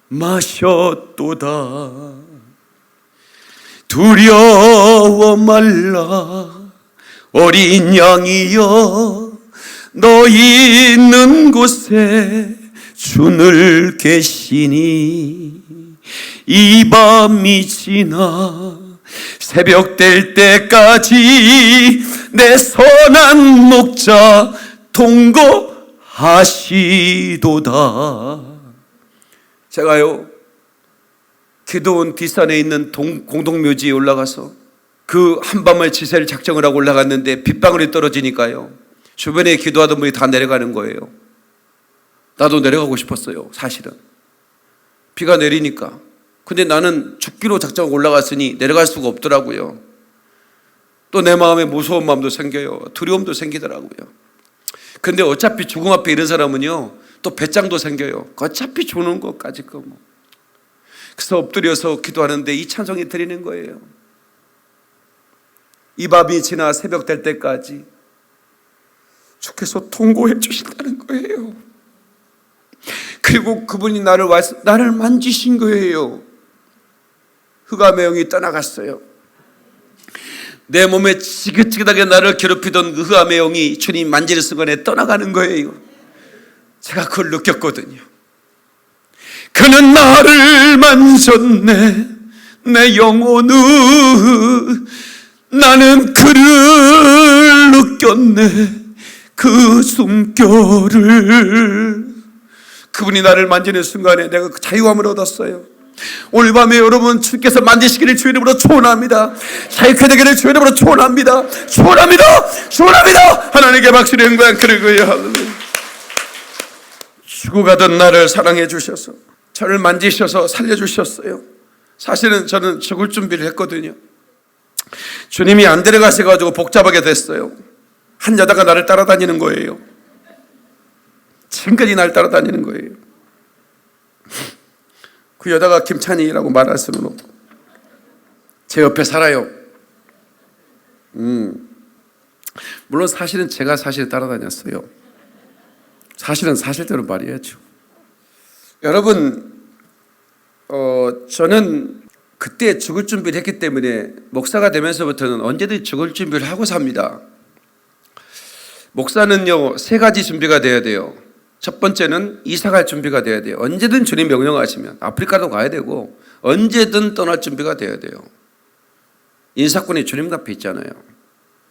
마셨도다. 두려워 말라 어린 양이여, 너희 있는 곳에 주늘 계시니 이 밤이 지나 새벽 될 때까지 내 선한 목자 통거하시도다. 제가요, 기도원 뒷산에 있는 공동묘지에 올라가서 그 한밤을 지새를 작정을 하고 올라갔는데 빗방울이 떨어지니까요, 주변에 기도하던 분이 다 내려가는 거예요. 나도 내려가고 싶었어요, 사실은. 비가 내리니까. 근데 나는 죽기로 작정하고 올라갔으니 내려갈 수가 없더라고요. 또 내 마음에 무서운 마음도 생겨요. 두려움도 생기더라고요. 근데 어차피 죽음 앞에 이런 사람은요, 또 배짱도 생겨요. 어차피 죽는 것까지 거 뭐. 그래서 엎드려서 기도하는데 이 찬송이 들리는 거예요. 이 밤이 지나 새벽 될 때까지 주께서 통고해 주신다는 거예요. 그리고 그분이 나를 만지신 거예요. 흑암의 영이 떠나갔어요. 내 몸에 지긋지긋하게 나를 괴롭히던 그 흑암의 영이 주님 만지는 순간에 떠나가는 거예요. 제가 그걸 느꼈거든요. 그는 나를 만졌네, 내 영혼은. 나는 그를 느꼈네, 그 숨결을. 그분이 나를 만지는 순간에 내가 그 자유함을 얻었어요. 오늘 밤에 여러분, 주께서 만지시기를 주의 이름으로 축원합니다. 자유케 되기를 주의 이름으로 축원합니다. 축원합니다. 축원합니다. 하나님께 박수를 영광 그리고요. 할렐루야. 죽어가던 나를 사랑해 주셔서 저를 만지셔서 살려주셨어요. 사실은 저는 죽을 준비를 했거든요. 주님이 안 데려가셔가지고 복잡하게 됐어요. 한 여자가 나를 따라다니는 거예요. 지금까지 나를 따라다니는 거예요. 그 여자가 김찬희라고 말할 수는 없고 제 옆에 살아요. 물론 사실은 제가 사실 따라다녔어요. 사실은 사실대로 말해야죠. 여러분, 저는 그때 죽을 준비를 했기 때문에 목사가 되면서부터는 언제든지 죽을 준비를 하고 삽니다. 목사는요, 세 가지 준비가 돼야 돼요. 첫 번째는 이사갈 준비가 돼야 돼요. 언제든 주님 명령하시면 아프리카도 가야 되고 언제든 떠날 준비가 돼야 돼요. 인사권이 주님 앞에 있잖아요.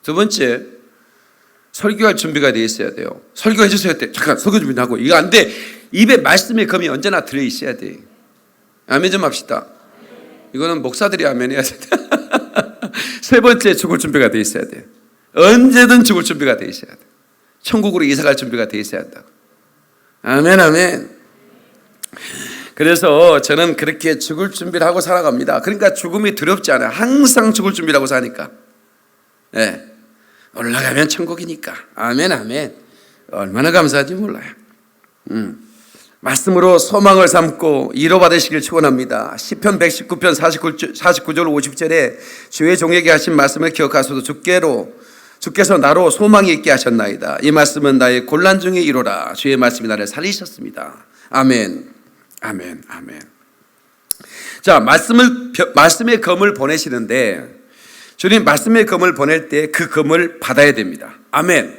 두 번째, 설교할 준비가 돼 있어야 돼요. 설교해 주세요 때 잠깐 설교 준비하고 이거 안 돼. 입에 말씀의 검이 언제나 들어 있어야 돼. 아멘 좀 합시다. 이거는 목사들이 아멘 해야 돼. 세 번째, 죽을 준비가 돼 있어야 돼. 언제든 죽을 준비가 돼 있어야 돼. 천국으로 이사갈 준비가 돼 있어야 한다. 아멘 아멘. 그래서 저는 그렇게 죽을 준비를 하고 살아갑니다. 그러니까 죽음이 두렵지 않아요. 항상 죽을 준비를 하고 사니까. 네. 올라가면 천국이니까. 아멘 아멘. 얼마나 감사한지 몰라요. 말씀으로 소망을 삼고 이뤄받으시길 축원합니다. 시편 119편 49절 50절에 주의 종에게 하신 말씀을 기억하소서. 주께서 나로 소망이 있게 하셨나이다. 이 말씀은 나의 곤란 중에 이루라. 주의 말씀이 나를 살리셨습니다. 아멘 아멘 아멘. 자, 말씀의 검을 보내시는데 주님 말씀의 검을 보낼 때 그 검을 받아야 됩니다. 아멘.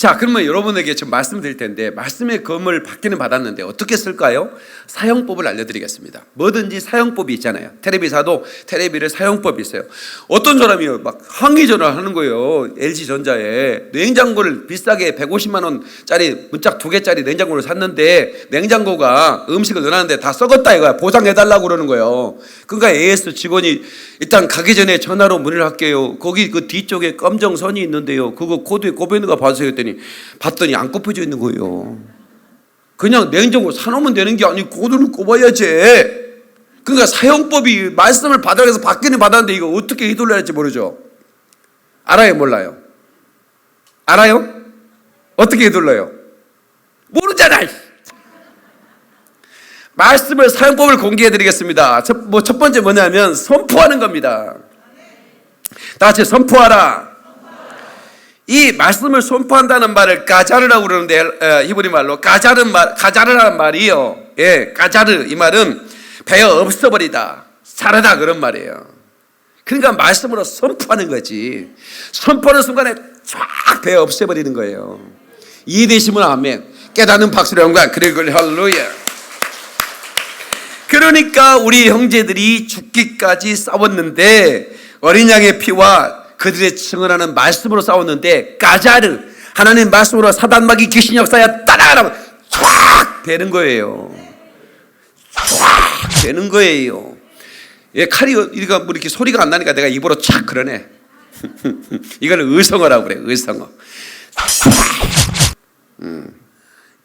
자, 그러면 여러분에게 좀 말씀드릴 텐데, 말씀의 검을 받기는 받았는데 어떻게 쓸까요? 사용법을 알려드리겠습니다. 뭐든지 사용법이 있잖아요. 텔레비사도 텔레비를 사용법이 있어요. 어떤 사람이요, 막 항의 전화를 하는 거예요. LG전자에 냉장고를 비싸게 150만 원짜리 문짝 2개짜리 냉장고를 샀는데 냉장고가 음식을 넣어놨는데 다 썩었다 이거야. 보상해달라고 그러는 거예요. 그러니까 AS 직원이 일단 가기 전에 전화로 문의를 할게요. 거기 그 뒤쪽에 검정 선이 있는데요. 그거 코드에 꼽혀 있는 거 봐주세요 했더니 봤더니 안 꼽혀져 있는 거예요. 그냥 냉장고 사놓으면 되는 게 아니고 코드를 꼽아야지. 그러니까 사용법이 말씀을 받아야 해서 받기는 받았는데 이거 어떻게 휘둘러야 할지 모르죠. 알아요, 몰라요? 알아요? 어떻게 휘둘러요? 모르잖아. 말씀을 사용법을 공개해 드리겠습니다. 첫 번째 뭐냐면 선포하는 겁니다. 다 같이 선포하라. 이 말씀을 선포한다는 말을 가자르라고 그러는데 히브리 말로 가자르라는 말이요. 예, 가자르 이 말은 배어 없어버리다, 사르다 그런 말이에요. 그러니까 말씀으로 선포하는 거지. 선포하는 순간에 쫙 배어 없애버리는 거예요. 이해되시면 아멘. 깨닫는 박수로 영광. 그리고 할렐루야. 그러니까 우리 형제들이 죽기까지 싸웠는데 어린 양의 피와 그들의 증언하는 말씀으로 싸웠는데 가자르 하나님 말씀으로 사단마귀 귀신 역사야 따라가라면 쫙 되는 거예요. 쫙 되는 거예요. 예, 칼이 우리가 뭐 이렇게 소리가 안 나니까 내가 입으로 쫙 그러네. 이걸 의성어라고 그래. 의성어.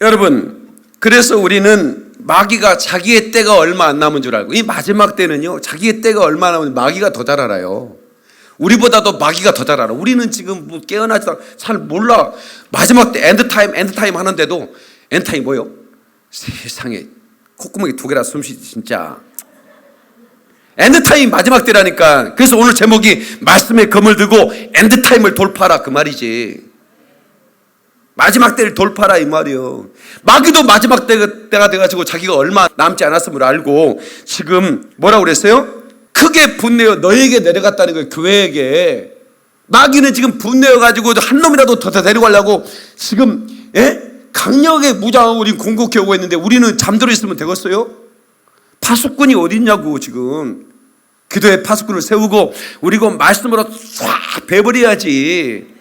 여러분, 그래서 우리는 마귀가 자기의 때가 얼마 안 남은 줄 알고, 이 마지막 때는요 자기의 때가 얼마 남은 마귀가 더 잘 알아요. 우리보다도 마귀가 더 잘 알아. 우리는 지금 뭐 깨어나지도 잘 몰라. 마지막 때 엔드타임 하는데도 엔드타임 뭐요? 세상에 콧구멍이 2개라 숨쉬지 진짜. 엔드타임 마지막 때라니까. 그래서 오늘 제목이 말씀의 검을 들고 엔드타임을 돌파하라 그 말이지. 마지막 때를 돌파하라 이 말이요. 마귀도 마지막 때가 돼가지고 자기가 얼마 남지 않았음을 알고 지금 뭐라고 그랬어요? 크게 분내어 너에게 내려갔다는 거예요. 교회에게. 마귀는 지금 분내어가지고 한 놈이라도 더 데려가려고 지금 강력하게 무장하고 우린 공격해 오고 있는데 우리는 잠들어 있으면 되겠어요? 파수꾼이 어디 있냐고. 지금 기도의 파수꾼을 세우고 우리고 말씀으로 싹 베버려야지.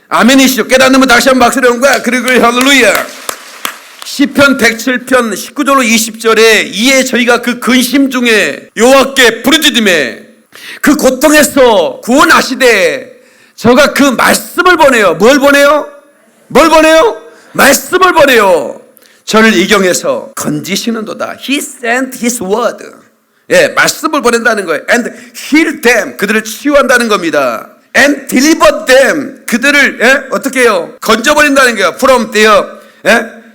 아멘이시죠? 깨닫는 분 다시 한번 박수를 한 거야. 그리고 할렐루야. 시편 107편 19절로 20절에 이에 저희가 그 근심 중에 여호와께 부르짖음에 그 고통에서 구원하시되 저가 그 말씀을 보내요. 뭘 보내요? 뭘 보내요? 말씀을 보내요. 저를 이경에서 건지시는도다. He sent his word. 예, 말씀을 보낸다는 거예요. And heal them. 그들을 치유한다는 겁니다. And deliver them. 그들을 어떻게 해요? 건져버린다는 거예요. From their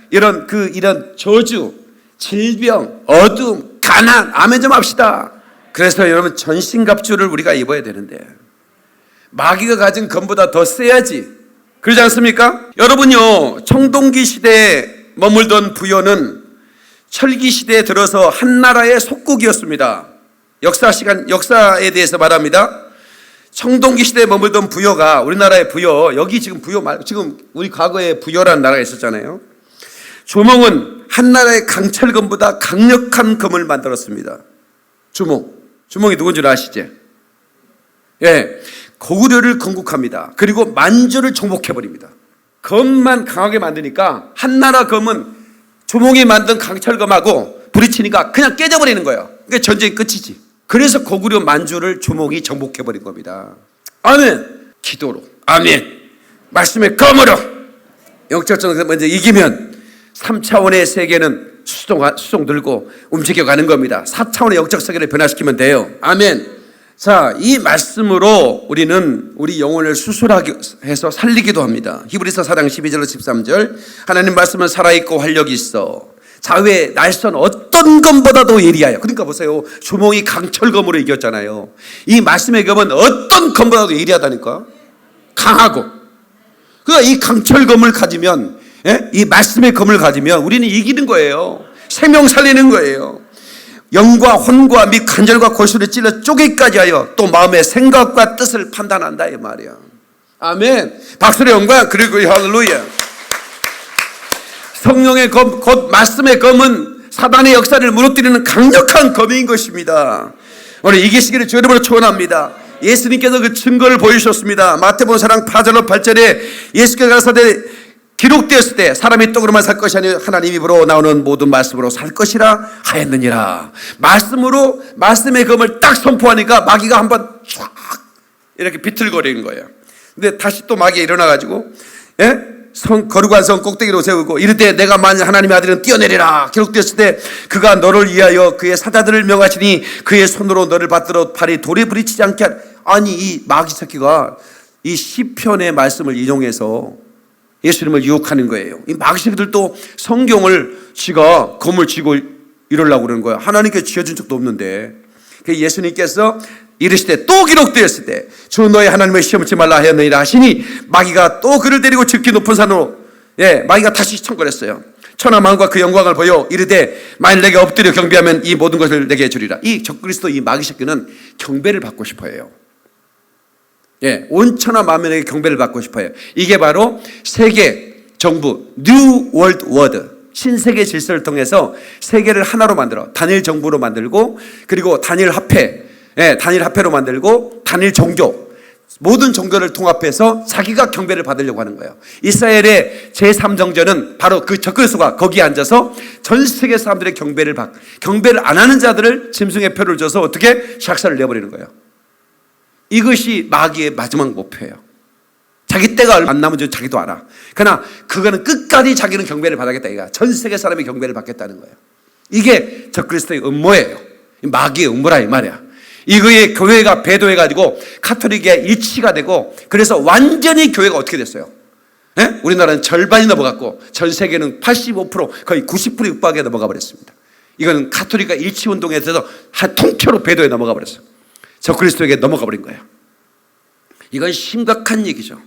이런 저주, 질병, 어둠, 가난. 아멘 좀 합시다. 그래서 여러분 전신갑주를 우리가 입어야 되는데 마귀가 가진 검보다 더 세야지. 그러지 않습니까? 여러분요, 청동기 시대에 머물던 부여는 철기 시대에 들어서 한 나라의 속국이었습니다. 역사에 대해서 말합니다. 청동기 시대에 머물던 부여가 우리나라의 부여, 여기 지금 부여 말고 지금 우리 과거에 부여라는 나라가 있었잖아요. 조몽은 한 나라의 강철검보다 강력한 검을 만들었습니다. 주몽이 누군지 아시죠? 예, 고구려를 건국합니다. 그리고 만주를 정복해버립니다. 검만 강하게 만드니까 한 나라 검은 조몽이 만든 강철검하고 부딪히니까 그냥 깨져버리는 거예요. 그러니까 전쟁이 끝이지. 그래서 고구려 만주를 조몽이 정복해버린 겁니다. 아멘. 기도로. 아멘. 말씀의 검으로. 영적 전쟁에서 먼저 이기면 3차원의 세계는 수송 들고 움직여가는 겁니다. 4차원의 영적 세계를 변화시키면 돼요. 아멘. 자, 이 말씀으로 우리는 우리 영혼을 수술하게 해서 살리기도 합니다. 히브리서 4장 12절로 13절. 하나님 말씀은 살아있고 활력이 있어 좌우의 날선 어떤 검보다도 예리하여. 그러니까 보세요. 주몽이 강철검으로 이겼잖아요. 이 말씀의 검은 어떤 검보다도 예리하다니까. 강하고. 그러니까 이 강철검을 가지면, 이 말씀의 검을 가지면 우리는 이기는 거예요. 생명 살리는 거예요. 영과 혼과 및 관절과 골수를 찔러 쪼개기까지 하여 또 마음의 생각과 뜻을 판단한다 이 말이야. 아멘. 박수의 영광. 그리고 할렐루야. 성령의 검, 곧 말씀의 검은 사단의 역사를 무너뜨리는 강력한 검인 것입니다. 오늘 이기시기를 주 이름으로 축원합니다. 예수님께서 그 증거를 보여주셨습니다. 마태복음 4장 8절로 8절에 예수께서 가라사대 기록되었을 때 사람이 떡으로만 살 것이 아니라 하나님 입으로 나오는 모든 말씀으로 살 것이라 하였느니라. 말씀으로 말씀의 검을 딱 선포하니까 마귀가 한번 쫙 이렇게 비틀거리는 거예요. 근데 다시 또 마귀가 일어나가지고 거룩한 성 꼭대기로 세우고 이르되 내가 만일 하나님의 아들은 뛰어내리라. 기록되었을 때 그가 너를 위하여 그의 사자들을 명하시니 그의 손으로 너를 받들어 팔이 돌에 부딪히지 않게 하리. 아니 이 마귀 새끼가 이 시편의 말씀을 인용해서 예수님을 유혹하는 거예요. 이 마귀 새끼들도 성경을 지가 검을 쥐고 이러려고 그러는 거예요. 하나님께 쥐어준 적도 없는데. 예수님께서 이르시되 또 기록되었을 때 주 너의 하나님을 시험치 말라 하였느니라 하시니 마귀가 또 그를 데리고 지극히 높은 산으로 마귀가 다시 청거렸어요. 천하 만국과 그 영광을 보여 이르되 만일 내게 엎드려 경배하면 이 모든 것을 내게 주리라. 이 적그리스도 이 마귀 새끼는 경배를 받고 싶어해요. 온 천하 만민에게 경배를 받고 싶어요. 이게 바로 세계 정부 New World Order 신세계 질서를 통해서 세계를 하나로 만들어 단일 정부로 만들고 그리고 단일 화폐 단일 화폐로 만들고 단일 종교 모든 종교를 통합해서 자기가 경배를 받으려고 하는 거예요. 이스라엘의 제3정전은 바로 그 적그리스도가 거기에 앉아서 전 세계 사람들의 경배를 안 하는 자들을 짐승의 표를 줘서 어떻게 샥살을 내버리는 거예요. 이것이 마귀의 마지막 목표예요. 자기 때가 얼마 안 남은 줄 자기도 알아. 그러나 그거는 끝까지 자기는 경배를 받겠다. 이거야. 전 세계 사람이 경배를 받겠다는 거예요. 이게 적그리스도의 음모예요. 마귀의 음모라 이 말이야. 이거에 교회가 배도해가지고 카톨릭의 일치가 되고 그래서 완전히 교회가 어떻게 됐어요? 우리나라는 절반이 넘어갔고 전 세계는 85% 거의 90% 육박에 넘어가 버렸습니다. 이거는 카톨릭과 일치운동에 대해서 한 통째로 배도에 넘어가 버렸어요. 적그리스도에게 넘어가 버린 거예요. 이건 심각한 얘기죠.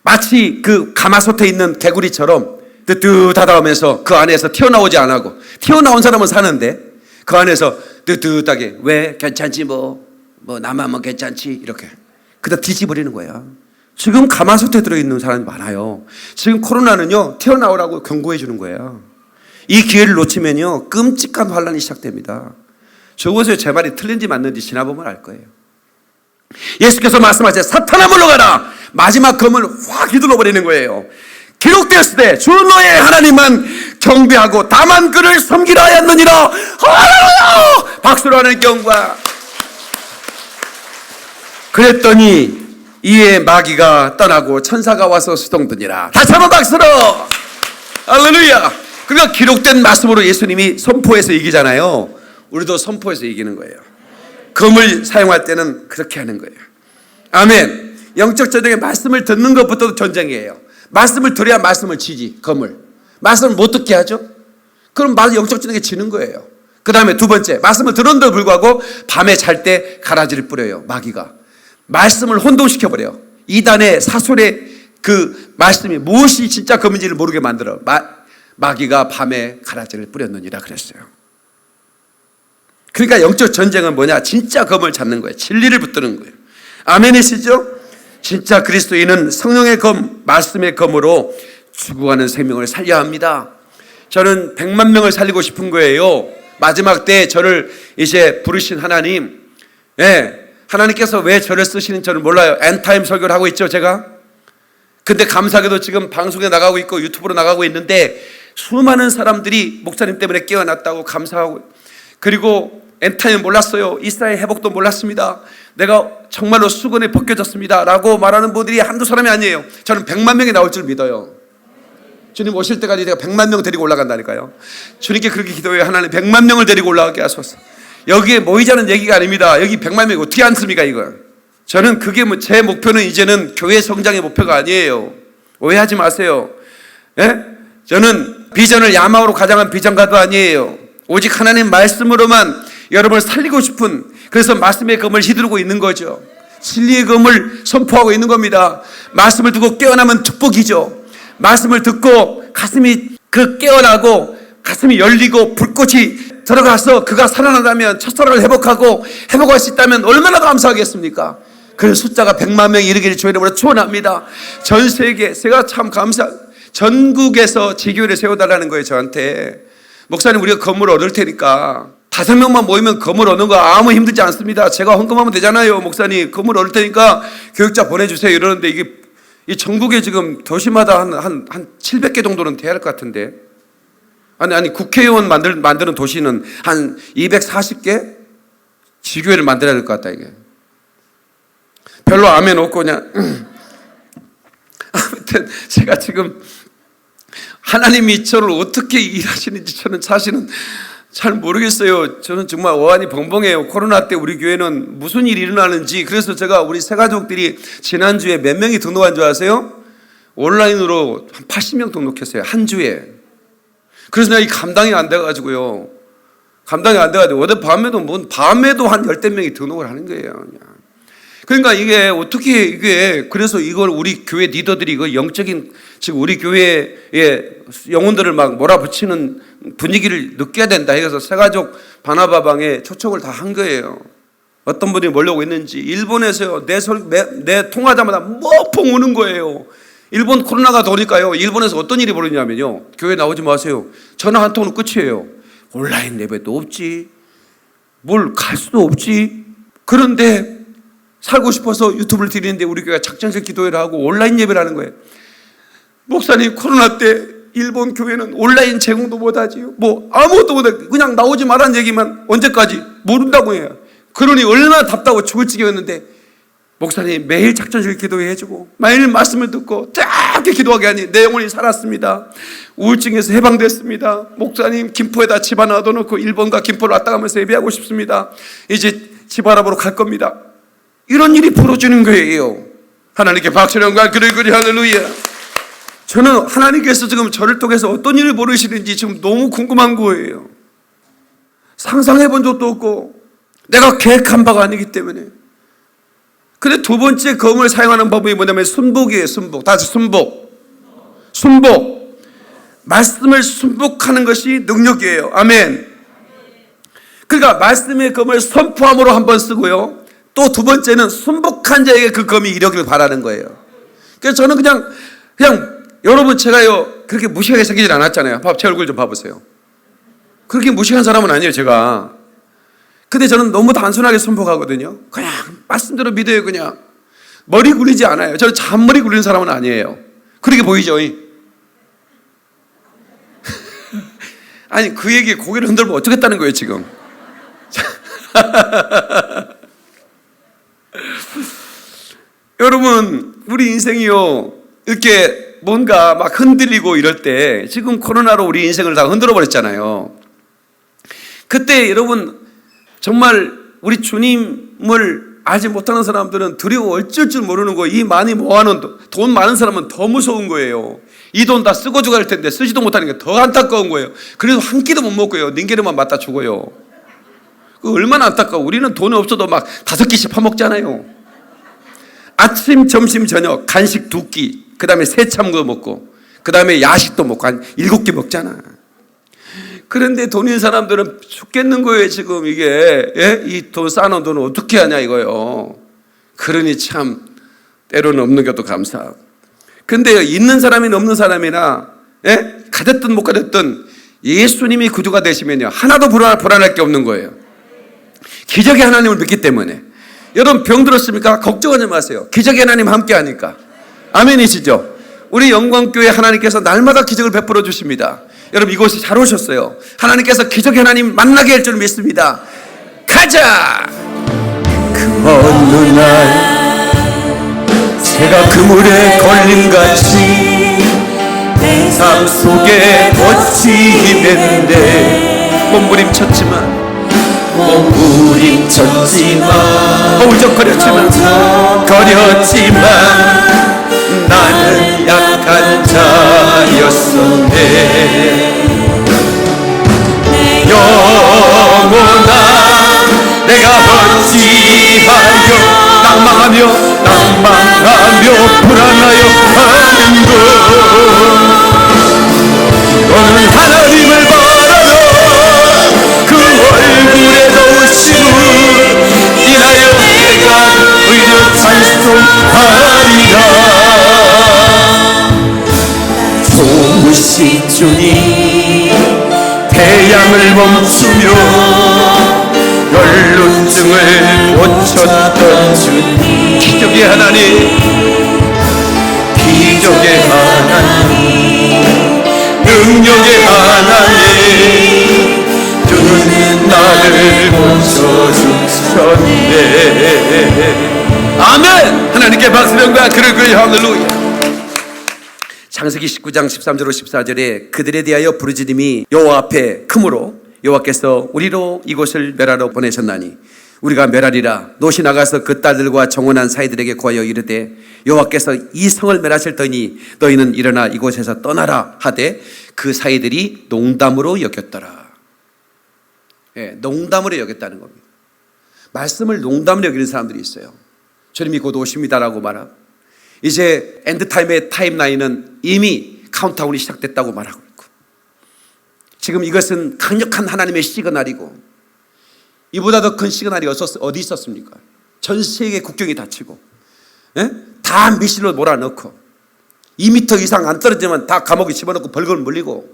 마치 그 가마솥에 있는 개구리처럼 뜨뜻하다면서 그 안에서 튀어나오지 않고 튀어나온 사람은 사는데 그 안에서 뜨뜻하게 왜 괜찮지 뭐 나만 뭐 괜찮지 이렇게 그다 뒤집어버리는 거야. 지금 가마솥에 들어있는 사람이 많아요. 지금 코로나는요 튀어나오라고 경고해 주는 거예요. 이 기회를 놓치면요 끔찍한 환란이 시작됩니다. 저곳에 제 말이 틀린지 맞는지 지나보면 알 거예요. 예수께서 말씀하시되 사탄아 물러가라. 마지막 검을 확 휘둘러 버리는 거예요. 기록되었을 때 주 너의 하나님만 경배하고 다만 그를 섬기라 하였느니라. 할렐루야! 박수로 하는 경과. 그랬더니 이에 마귀가 떠나고 천사가 와서 수동드니라. 다시 한번 박수로. 할렐루야. 그러니까 기록된 말씀으로 예수님이 선포해서 이기잖아요. 우리도 선포해서 이기는 거예요. 검을 사용할 때는 그렇게 하는 거예요. 아멘. 영적 전쟁에 말씀을 듣는 것부터도 전쟁이에요. 말씀을 들어야 말씀을 지지. 검을 말씀을 못 듣게 하죠. 그럼 영적 전쟁에 지는 거예요. 그 다음에 두 번째, 말씀을 들었는데도 불구하고 밤에 잘 때 가라지를 뿌려요. 마귀가 말씀을 혼동시켜버려요. 이단의 사설의 그 말씀이 무엇이 진짜 검인지를 모르게 만들어. 마귀가 밤에 가라지를 뿌렸느니라 그랬어요. 그러니까 영적 전쟁은 뭐냐? 진짜 검을 잡는 거예요. 진리를 붙드는 거예요. 아멘이시죠? 진짜 그리스도인은 성령의 검, 말씀의 검으로 죽어가는 생명을 살려야 합니다. 저는 100만 명을 살리고 싶은 거예요. 마지막 때에 저를 이제 부르신 하나님, 하나님께서 왜 저를 쓰시는 저는 몰라요. 엔타임 설교를 하고 있죠, 제가. 근데 감사하게도 지금 방송에 나가고 있고 유튜브로 나가고 있는데 수많은 사람들이 목사님 때문에 깨어났다고 감사하고, 그리고 엔타임 몰랐어요. 이스라엘 회복도 몰랐습니다. 내가 정말로 수건에 벗겨졌습니다 라고 말하는 분들이 한두 사람이 아니에요. 저는 100만 명이 나올 줄 믿어요. 주님 오실 때까지 내가 100만 명 데리고 올라간다니까요. 주님께 그렇게 기도해요. 하나님 100만 명을 데리고 올라가게 하소서. 여기에 모이자는 얘기가 아닙니다. 여기 100만 명이 어떻게 앉습니까 이거. 저는 그게 제 목표는 이제는 교회 성장의 목표가 아니에요. 오해하지 마세요. 저는 비전을 야망으로 가장한 비전가도 아니에요. 오직 하나님 말씀으로만 여러분을 살리고 싶은, 그래서 말씀의 검을 휘두르고 있는 거죠. 진리의 검을 선포하고 있는 겁니다. 말씀을 듣고 깨어나면 축복이죠. 말씀을 듣고 가슴이 깨어나고 가슴이 열리고 불꽃이 들어가서 그가 살아나다면 첫사랑을 회복할 수 있다면 얼마나 감사하겠습니까? 그 숫자가 100만 명이 이르기를 주의 이름으로 축원합니다. 전 세계 제가 참 전국에서 지교회를 세워달라는 거예요. 저한테. 목사님, 우리가 건물 얻을 테니까 5명만 모이면 건물 얻는 거 아무 힘들지 않습니다. 제가 헌금하면 되잖아요. 목사님, 건물 얻을 테니까 교육자 보내주세요. 이러는데 이게 이 전국에 지금 도시마다 한 700개 정도는 돼야 할 것 같은데. 아니 국회의원 만드는 도시는 한 240개 지교회를 만들어야 될 것 같다 이게. 별로 아멘 없고 그냥 아무튼 제가 지금 하나님이 저를 어떻게 일하시는지 저는 사실은 잘 모르겠어요. 저는 정말 어안이 벙벙해요. 코로나 때 우리 교회는 무슨 일이 일어나는지. 그래서 제가 우리 새 가족들이 지난주에 몇 명이 등록한 줄 아세요? 온라인으로 한 80명 등록했어요. 한 주에. 그래서 내가 이 감당이 안 돼가지고요. 감당이 안 돼가지고 어제 밤에도 한 10대 명이 등록을 하는 거예요. 그냥. 그러니까 이게 어떻게 이게 그래서 이걸 우리 교회 리더들이 이거 영적인 지금 우리 교회의 영혼들을 막 몰아붙이는 분위기를 느껴야 된다 해서 새가족 바나바방에 초청을 다 한 거예요. 어떤 분이 뭐려고 했는지 일본에서요 내 통화자마다 뭐펑 우는 거예요. 일본 코로나가 도니까요. 일본에서 어떤 일이 벌어지냐면요. 교회 나오지 마세요. 전화 한 통은 끝이에요. 온라인 예배도 없지. 뭘 갈 수도 없지. 그런데 살고 싶어서 유튜브를 드리는데 우리 교회가 작전적 기도회를 하고 온라인 예배를 하는 거예요. 목사님, 코로나 때 일본 교회는 온라인 제공도 못하지요. 뭐 아무것도 못하고 그냥 나오지 말라는 얘기만 언제까지 모른다고 해요. 그러니 얼마나 답답하고 죽을 지경이었는데 목사님 매일 작전적 기도회 해주고 매일 말씀을 듣고 짧게 기도하게 하니 내 영혼이 살았습니다. 우울증에서 해방됐습니다. 목사님 김포에다 집 하나 얻어놓고 일본과 김포를 왔다 가면서 예배하고 싶습니다. 이제 집 알아보러 갈 겁니다. 이런 일이 벌어지는 거예요. 하나님께 박수를 영광 그리 할렐루야. 저는 하나님께서 지금 저를 통해서 어떤 일을 벌이시는지 지금 너무 궁금한 거예요. 상상해 본 적도 없고 내가 계획한 바가 아니기 때문에. 근데 두 번째 검을 사용하는 법이 뭐냐면 순복이에요. 순복. 다시 순복. 순복. 말씀을 순복하는 것이 능력이에요. 아멘. 그러니까 말씀의 검을 선포함으로 한번 쓰고요. 또 두 번째는 순복한 자에게 그 검이 이르기를 바라는 거예요. 그래서 저는 그냥 여러분 제가요 그렇게 무식하게 생기질 않았잖아요. 제 얼굴 좀 봐보세요. 그렇게 무식한 사람은 아니에요 제가. 근데 저는 너무 단순하게 순복하거든요. 그냥 말씀대로 믿어요. 그냥 머리 굴리지 않아요. 저는 잔머리 굴리는 사람은 아니에요. 그렇게 보이죠? 아니 그 얘기에 고개를 흔들면 어쩌겠다는 거예요 지금. 여러분 우리 인생이요 이렇게 뭔가 막 흔들리고 이럴 때 지금 코로나로 우리 인생을 다 흔들어 버렸잖아요. 그때 여러분 정말 우리 주님을 알지 못하는 사람들은 두려워 어쩔 줄 모르는 거예요. 이 많이 모아놓은 돈 많은 사람은 더 무서운 거예요. 이 돈 다 쓰고 죽어야 할 텐데 쓰지도 못하는 게 더 안타까운 거예요. 그래서 한 끼도 못 먹고요. 닌게르만 맞다 죽어요. 얼마나 안타까워. 우리는 돈이 없어도 막 5끼씩 파먹잖아요. 아침, 점심, 저녁 간식 2끼, 그 다음에 새참도 먹고, 그 다음에 야식도 먹고 한 7끼 먹잖아. 그런데 돈 있는 사람들은 죽겠는 거예요 지금 이게. 이 돈 쌓아놓은 돈을 어떻게 하냐 이거요. 그러니 참 때로는 없는 것도 감사하고. 근데 있는 사람이나 없는 사람이나 가졌든 못 가졌든 예수님이 구주가 되시면요 하나도 불안할 게 없는 거예요. 기적의 하나님을 믿기 때문에. 여러분 병 들었습니까? 걱정하지 마세요. 기적의 하나님 함께 하니까. 아멘이시죠? 우리 영광교회 하나님께서 날마다 기적을 베풀어 주십니다. 여러분 이곳에 잘 오셨어요. 하나님께서 기적의 하나님 만나게 할 줄 믿습니다. 가자! 그 어느 날 새가 그물에 걸림같이 삶 속에 꽂히는데 몸부림쳤지만 우적거렸지만 나는 약한 자였었네. 영원아 내가 어찌하여 낭망하며 불안하여 하는 것. 너는 하나님을 바라며 그 얼굴에 넣으시고 이하여 내가 의를 찬송하리라. 주님, 태양을 멈추며 연륜증을 고쳤던 주님, 기적의 하나님, 기적의 하나님, 능력의 하나님, 주는 나를 고쳐주셨네. 아멘. 하나님께 박수령과 그를 할렐루야. 창세기 19장 13절로 14절에 그들에 대하여 부르짖음이 여호와 앞에 크므로 여호와께서 우리로 이곳을 멸하러 보내셨나니 우리가 멸하리라. 롯이 나가서 그 딸들과 정혼한 사이들에게 구하여 이르되 여호와께서 이 성을 멸하실 터니 너희는 일어나 이곳에서 떠나라 하되 그 사이들이 농담으로 여겼더라. 예, 농담으로 여겼다는 겁니다. 말씀을 농담으로 여기는 사람들이 있어요. 주님이 곧 오십니다라고 말하고 이제 엔드타임의 타임라인은 이미 카운트다운이 시작됐다고 말하고 있고, 지금 이것은 강력한 하나님의 시그널이고, 이보다 더 큰 시그널이 어디 있었습니까? 전 세계 국경이 닫히고, 예? 다 미실로 몰아넣고 2m 이상 안 떨어지면 다 감옥에 집어넣고 벌금 물리고,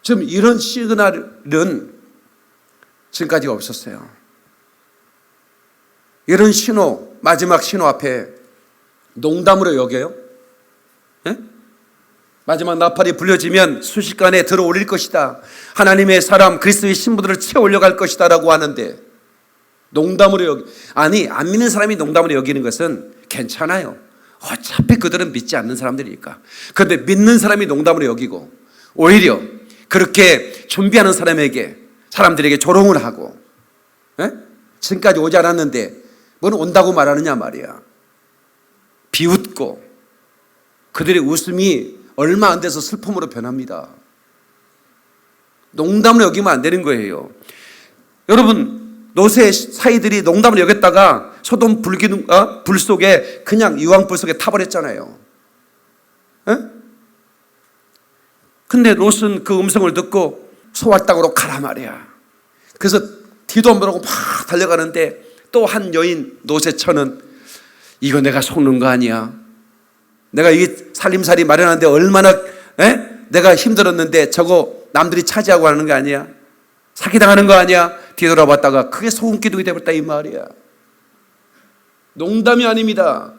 지금 이런 시그널은 지금까지 없었어요. 이런 신호, 마지막 신호 앞에 농담으로 여겨요? 예? 마지막 나팔이 불려지면 순식간에 들어올릴 것이다. 하나님의 사람 그리스도의 신부들을 채워 올려갈 것이다 라고 하는데 농담으로 여기, 아니 안 믿는 사람이 농담으로 여기는 것은 괜찮아요. 어차피 그들은 믿지 않는 사람들이니까. 그런데 믿는 사람이 농담으로 여기고 오히려 그렇게 준비하는 사람들에게 조롱을 하고, 예? 지금까지 오지 않았는데 뭐는 온다고 말하느냐 말이야. 비웃고 그들의 웃음이 얼마 안 돼서 슬픔으로 변합니다. 농담으로 여기면 안 되는 거예요. 여러분, 롯의 사이들이 농담으로 여겼다가 소돔 불 속에 그냥 유황불 속에 타버렸잖아요. 에? 근데 롯은 그 음성을 듣고 소와 땅으로 가라 말이야. 그래서 뒤도 안 보고 막 달려가는데 또 한 여인 롯의 처는 이거 내가 속는 거 아니야? 내가 이 살림살이 마련하는데 얼마나 내가 힘들었는데 저거 남들이 차지하고 하는 거 아니야? 사기당하는 거 아니야? 뒤돌아봤다가 크게 소금기둥이 되었다 이 말이야. 농담이 아닙니다.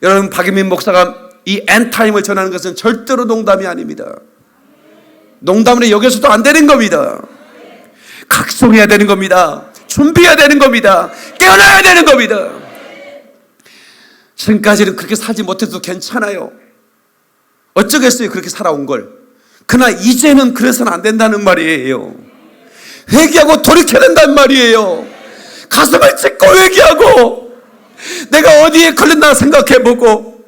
여러분, 박유민 목사가 이 엔타임을 전하는 것은 절대로 농담이 아닙니다. 농담으로 여겨서도 안 되는 겁니다. 각성해야 되는 겁니다. 준비해야 되는 겁니다. 깨어나야 되는 겁니다. 지금까지는 그렇게 살지 못해도 괜찮아요. 어쩌겠어요, 그렇게 살아온 걸. 그러나 이제는 그래서는 안 된다는 말이에요. 회개하고 돌이켜야 된다는 말이에요. 가슴을 찢고 회개하고 내가 어디에 걸렸나 생각해보고,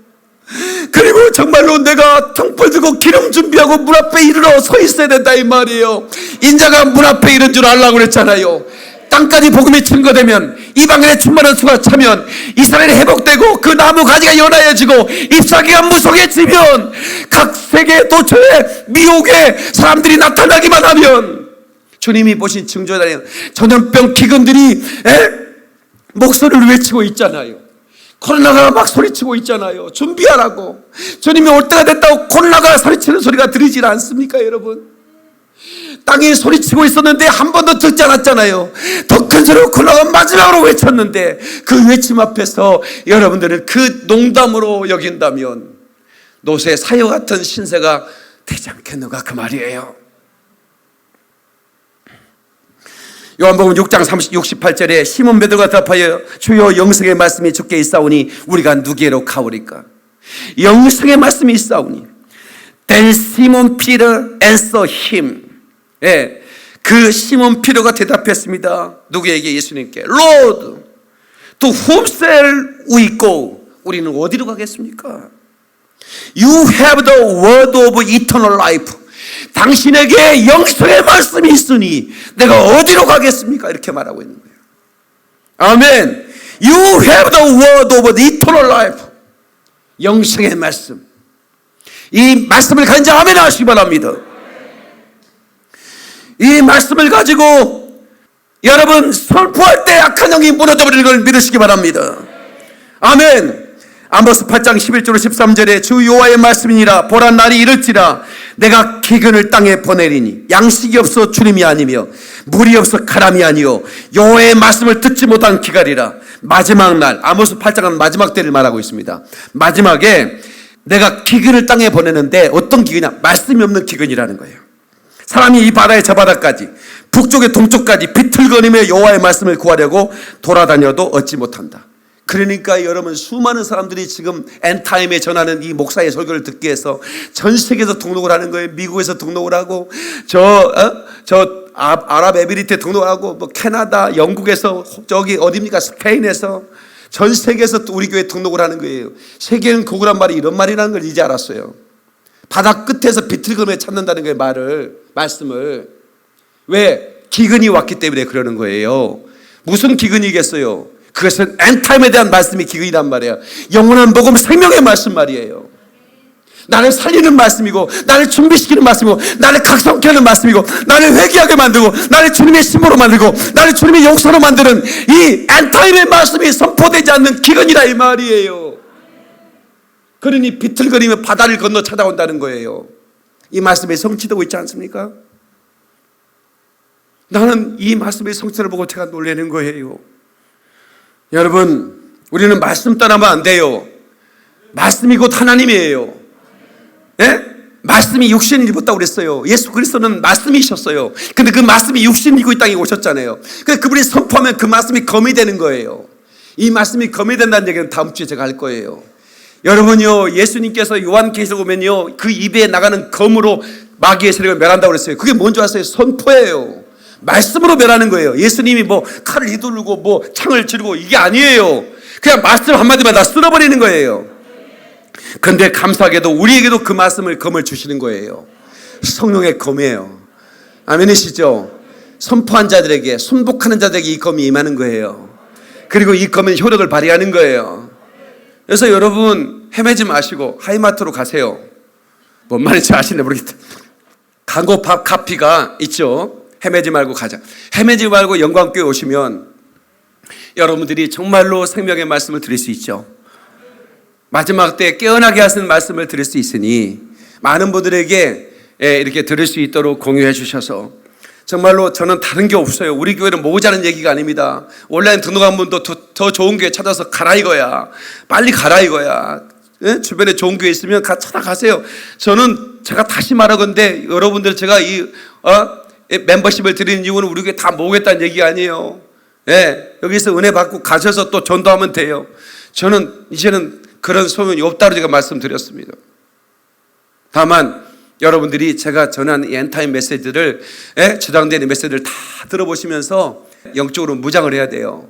그리고 정말로 내가 등불 들고 기름 준비하고 문 앞에 이르러 서 있어야 된다 이 말이에요. 인자가 문 앞에 이른 줄 알라고 그랬잖아요. 땅까지 복음이 증거되면, 이방인의 충만한 수가 차면, 이스라엘이 회복되고 그 나무 가지가 연하여지고 잎사귀가 무성해지면, 각 세계 도처에 미혹의 사람들이 나타나기만 하면, 주님이 보신 증조자는 전염병 기근들이 목소리를 외치고 있잖아요. 코로나가 막 소리치고 있잖아요. 준비하라고. 주님이 올 때가 됐다고 코로나가 소리치는 소리가 들리질 않습니까, 여러분? 땅이 소리치고 있었는데 한 번도 듣지 않았잖아요. 더 큰 소리로 코로나가 마지막으로 외쳤는데 그 외침 앞에서 여러분들은 그 농담으로 여긴다면 롯의 사여 같은 신세가 되지 않겠는가 그 말이에요. 요한복음 6장 68절에 시몬 베드로가 답하여 주여 영생의 말씀이 주께 있사오니 우리가 누구에로 가오리까? 영생의 말씀이 있사오니 Then Simon Peter answered him. 예, 그 시몬 피터가 대답했습니다. 누구에게? 예수님께. Lord, to whom shall we go? 우리는 어디로 가겠습니까? You have the word of eternal life. 당신에게 영생의 말씀이 있으니 내가 어디로 가겠습니까? 이렇게 말하고 있는 거예요. 아멘. You have the word of the eternal life. 영생의 말씀. 이 말씀을 가진 자 아멘 하시기 바랍니다. 이 말씀을 가지고 여러분 선포할 때 악한 영이 무너져 버리는 걸 믿으시기 바랍니다. 아멘. 아모스 8장 11절 13절에 주 여호와의 말씀이니라. 보라, 날이 이를지라 내가 기근을 땅에 보내리니 양식이 없어 주림이 아니며 물이 없어 가람이 아니요 여호와의 말씀을 듣지 못한 기갈이라. 마지막 날, 아모스 8장은 마지막 때를 말하고 있습니다. 마지막에 내가 기근을 땅에 보내는데 어떤 기근이냐? 말씀이 없는 기근이라는 거예요. 사람이 이 바다에 저 바다까지, 북쪽에 동쪽까지 비틀거리며 여호와의 말씀을 구하려고 돌아다녀도 얻지 못한다. 그러니까 여러분, 수많은 사람들이 지금 엔타임에 전하는 이 목사의 설교를 듣기 위해서 전 세계에서 등록을 하는 거예요. 미국에서 등록을 하고 아랍에미리트에 등록을 하고 뭐 캐나다, 영국에서, 저기 어디입니까? 스페인에서, 전 세계에서 우리 교회에 등록을 하는 거예요. 세계는 고구란 말이 이런 말이라는 걸 이제 알았어요. 바다 끝에서 비틀거리며 찾는다는 거예요. 말씀을. 왜? 기근이 왔기 때문에 그러는 거예요. 무슨 기근이겠어요? 그것은 엔타임에 대한 말씀이 기근이란 말이에요. 영원한 복음, 생명의 말씀 말이에요. 나를 살리는 말씀이고, 나를 준비시키는 말씀이고, 나를 각성케 하는 말씀이고, 나를 회개하게 만들고, 나를 주님의 신부로 만들고, 나를 주님의 용사로 만드는 이 엔타임의 말씀이 선포되지 않는 기근이라 이 말이에요. 그러니 비틀거리며 바다를 건너 찾아온다는 거예요. 이 말씀이 성취되고 있지 않습니까? 나는 이 말씀의 성취를 보고 제가 놀라는 거예요. 여러분, 우리는 말씀 떠나면 안 돼요. 말씀이 곧 하나님이에요. 예? 말씀이 육신을 입었다고 그랬어요. 예수 그리스도는 말씀이셨어요. 근데 그 말씀이 육신을 입고 이 땅에 오셨잖아요. 그래서 그분이 선포하면 그 말씀이 검이 되는 거예요. 이 말씀이 검이 된다는 얘기는 다음 주에 제가 할 거예요. 여러분요, 예수님께서 요한계시록 보면요, 그 입에 나가는 검으로 마귀의 세력을 멸한다고 그랬어요. 그게 뭔지 아세요? 선포예요. 말씀으로 멸하는 거예요. 예수님이 뭐 칼을 휘두르고 뭐 창을 지르고 이게 아니에요. 그냥 말씀 한마디만 다 쓸어버리는 거예요. 그런데 감사하게도 우리에게도 그 말씀을 검을 주시는 거예요. 성령의 검이에요. 아멘이시죠? 선포한 자들에게, 순복하는 자들에게 이 검이 임하는 거예요. 그리고 이 검은 효력을 발휘하는 거예요. 그래서 여러분, 헤매지 마시고 하이마트로 가세요. 뭔 말인지 아시는지 모르겠다. 광고 카피가 있죠. 헤매지 말고 가자. 헤매지 말고 영광교회 오시면 여러분들이 정말로 생명의 말씀을 들을 수 있죠. 마지막 때 깨어나게 하시는 말씀을 들을 수 있으니 많은 분들에게 이렇게 들을 수 있도록 공유해 주셔서, 정말로 저는 다른 게 없어요. 우리 교회는 모으자는 얘기가 아닙니다. 온라인 등록한 분도 더 좋은 교회 찾아서 가라 이거야. 빨리 가라 이거야. 주변에 좋은 교회 있으면 찾아가세요. 제가 다시 말하건대 여러분들, 제가 멤버십을 드리는 이유는 우리 교회 다 모으겠다는 얘기 아니에요. 여기서 은혜 받고 가셔서 또 전도하면 돼요. 저는 이제는 그런 소문이 없다고 제가 말씀드렸습니다. 다만 여러분들이 제가 전하는 이 엔타임 메시지를, 저장된 메시지를 다 들어보시면서 영적으로 무장을 해야 돼요.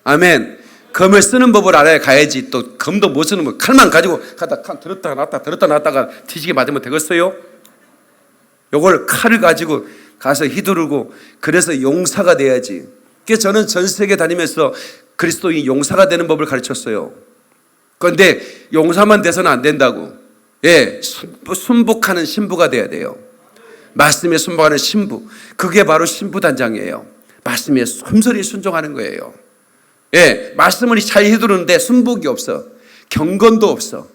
아멘. 검을 쓰는 법을 알아야 가야지. 또 검도 못 쓰는 거, 칼만 가지고 가다 칼 들었다가 놨다 들었다 놨다가 뒤지게 맞으면 되겠어요? 요걸 칼을 가지고 가서 휘두르고, 그래서 용사가 돼야지. 그래서 저는 전 세계 다니면서 그리스도인 용사가 되는 법을 가르쳤어요. 그런데 용사만 돼서는 안 된다고. 순복하는 신부가 돼야 돼요. 말씀에 순복하는 신부, 그게 바로 신부단장이에요. 말씀에 솜솔이 순종하는 거예요. 말씀을 잘 휘두르는데 순복이 없어, 경건도 없어,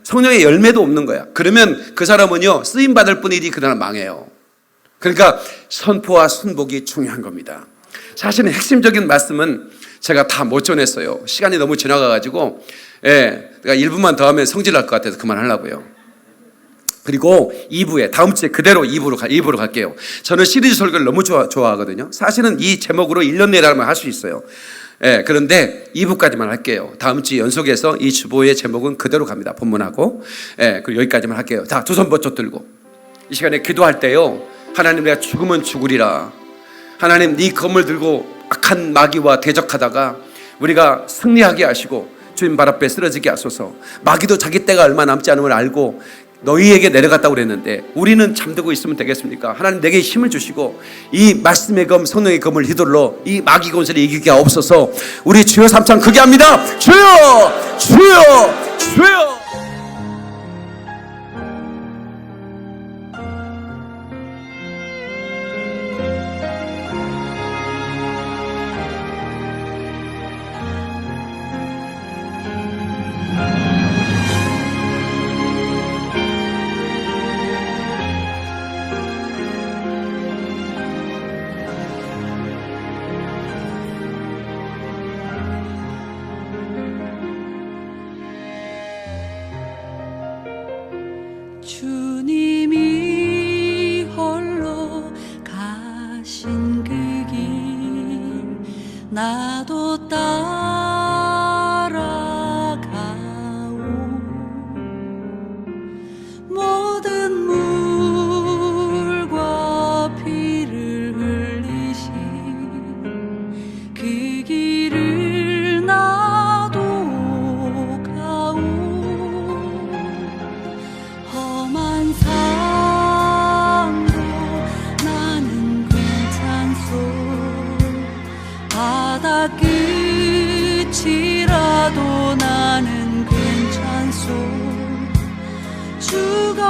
성령의 열매도 없는 거야. 그러면 그 사람은요, 쓰임받을 뿐이지 그 사람 망해요. 그러니까 선포와 순복이 중요한 겁니다. 사실은 핵심적인 말씀은 제가 다 못 전했어요. 시간이 너무 지나가가지고, 내가 1분만 더 하면 성질 날 것 같아서 그만하려고요. 그리고 2부에, 다음 주에 그대로 2부로 갈게요. 저는 시리즈 설교를 너무 좋아하거든요. 사실은 이 제목으로 1년 내내 할 수 있어요. 그런데 2부까지만 할게요. 다음 주 연속해서 이 주보의 제목은 그대로 갑니다. 본문하고. 그리고 여기까지만 할게요. 자, 두 손 번쩍 들고 이 시간에 기도할 때요, 하나님, 내가 죽으면 죽으리라. 하나님, 네 검을 들고 악한 마귀와 대적하다가 우리가 승리하게 하시고 주님 발 앞에 쓰러지게 하소서. 마귀도 자기 때가 얼마 남지 않은 걸 알고 너희에게 내려갔다고 그랬는데 우리는 잠들고 있으면 되겠습니까? 하나님, 내게 힘을 주시고 이 말씀의 검, 성령의 검을 휘둘러 이 마귀 권세를 이기게 하옵소서. 우리 주여 삼창 크게 합니다. 주여, 주여, 주여. 주님이 홀로 가신 그 길 나도 따라가오. 모든 물과 피를 흘리신 그 길을 나도 가오. 험한 삶도 나는 괜찮소. 바다 끝이라도 나는 괜찮소. 주가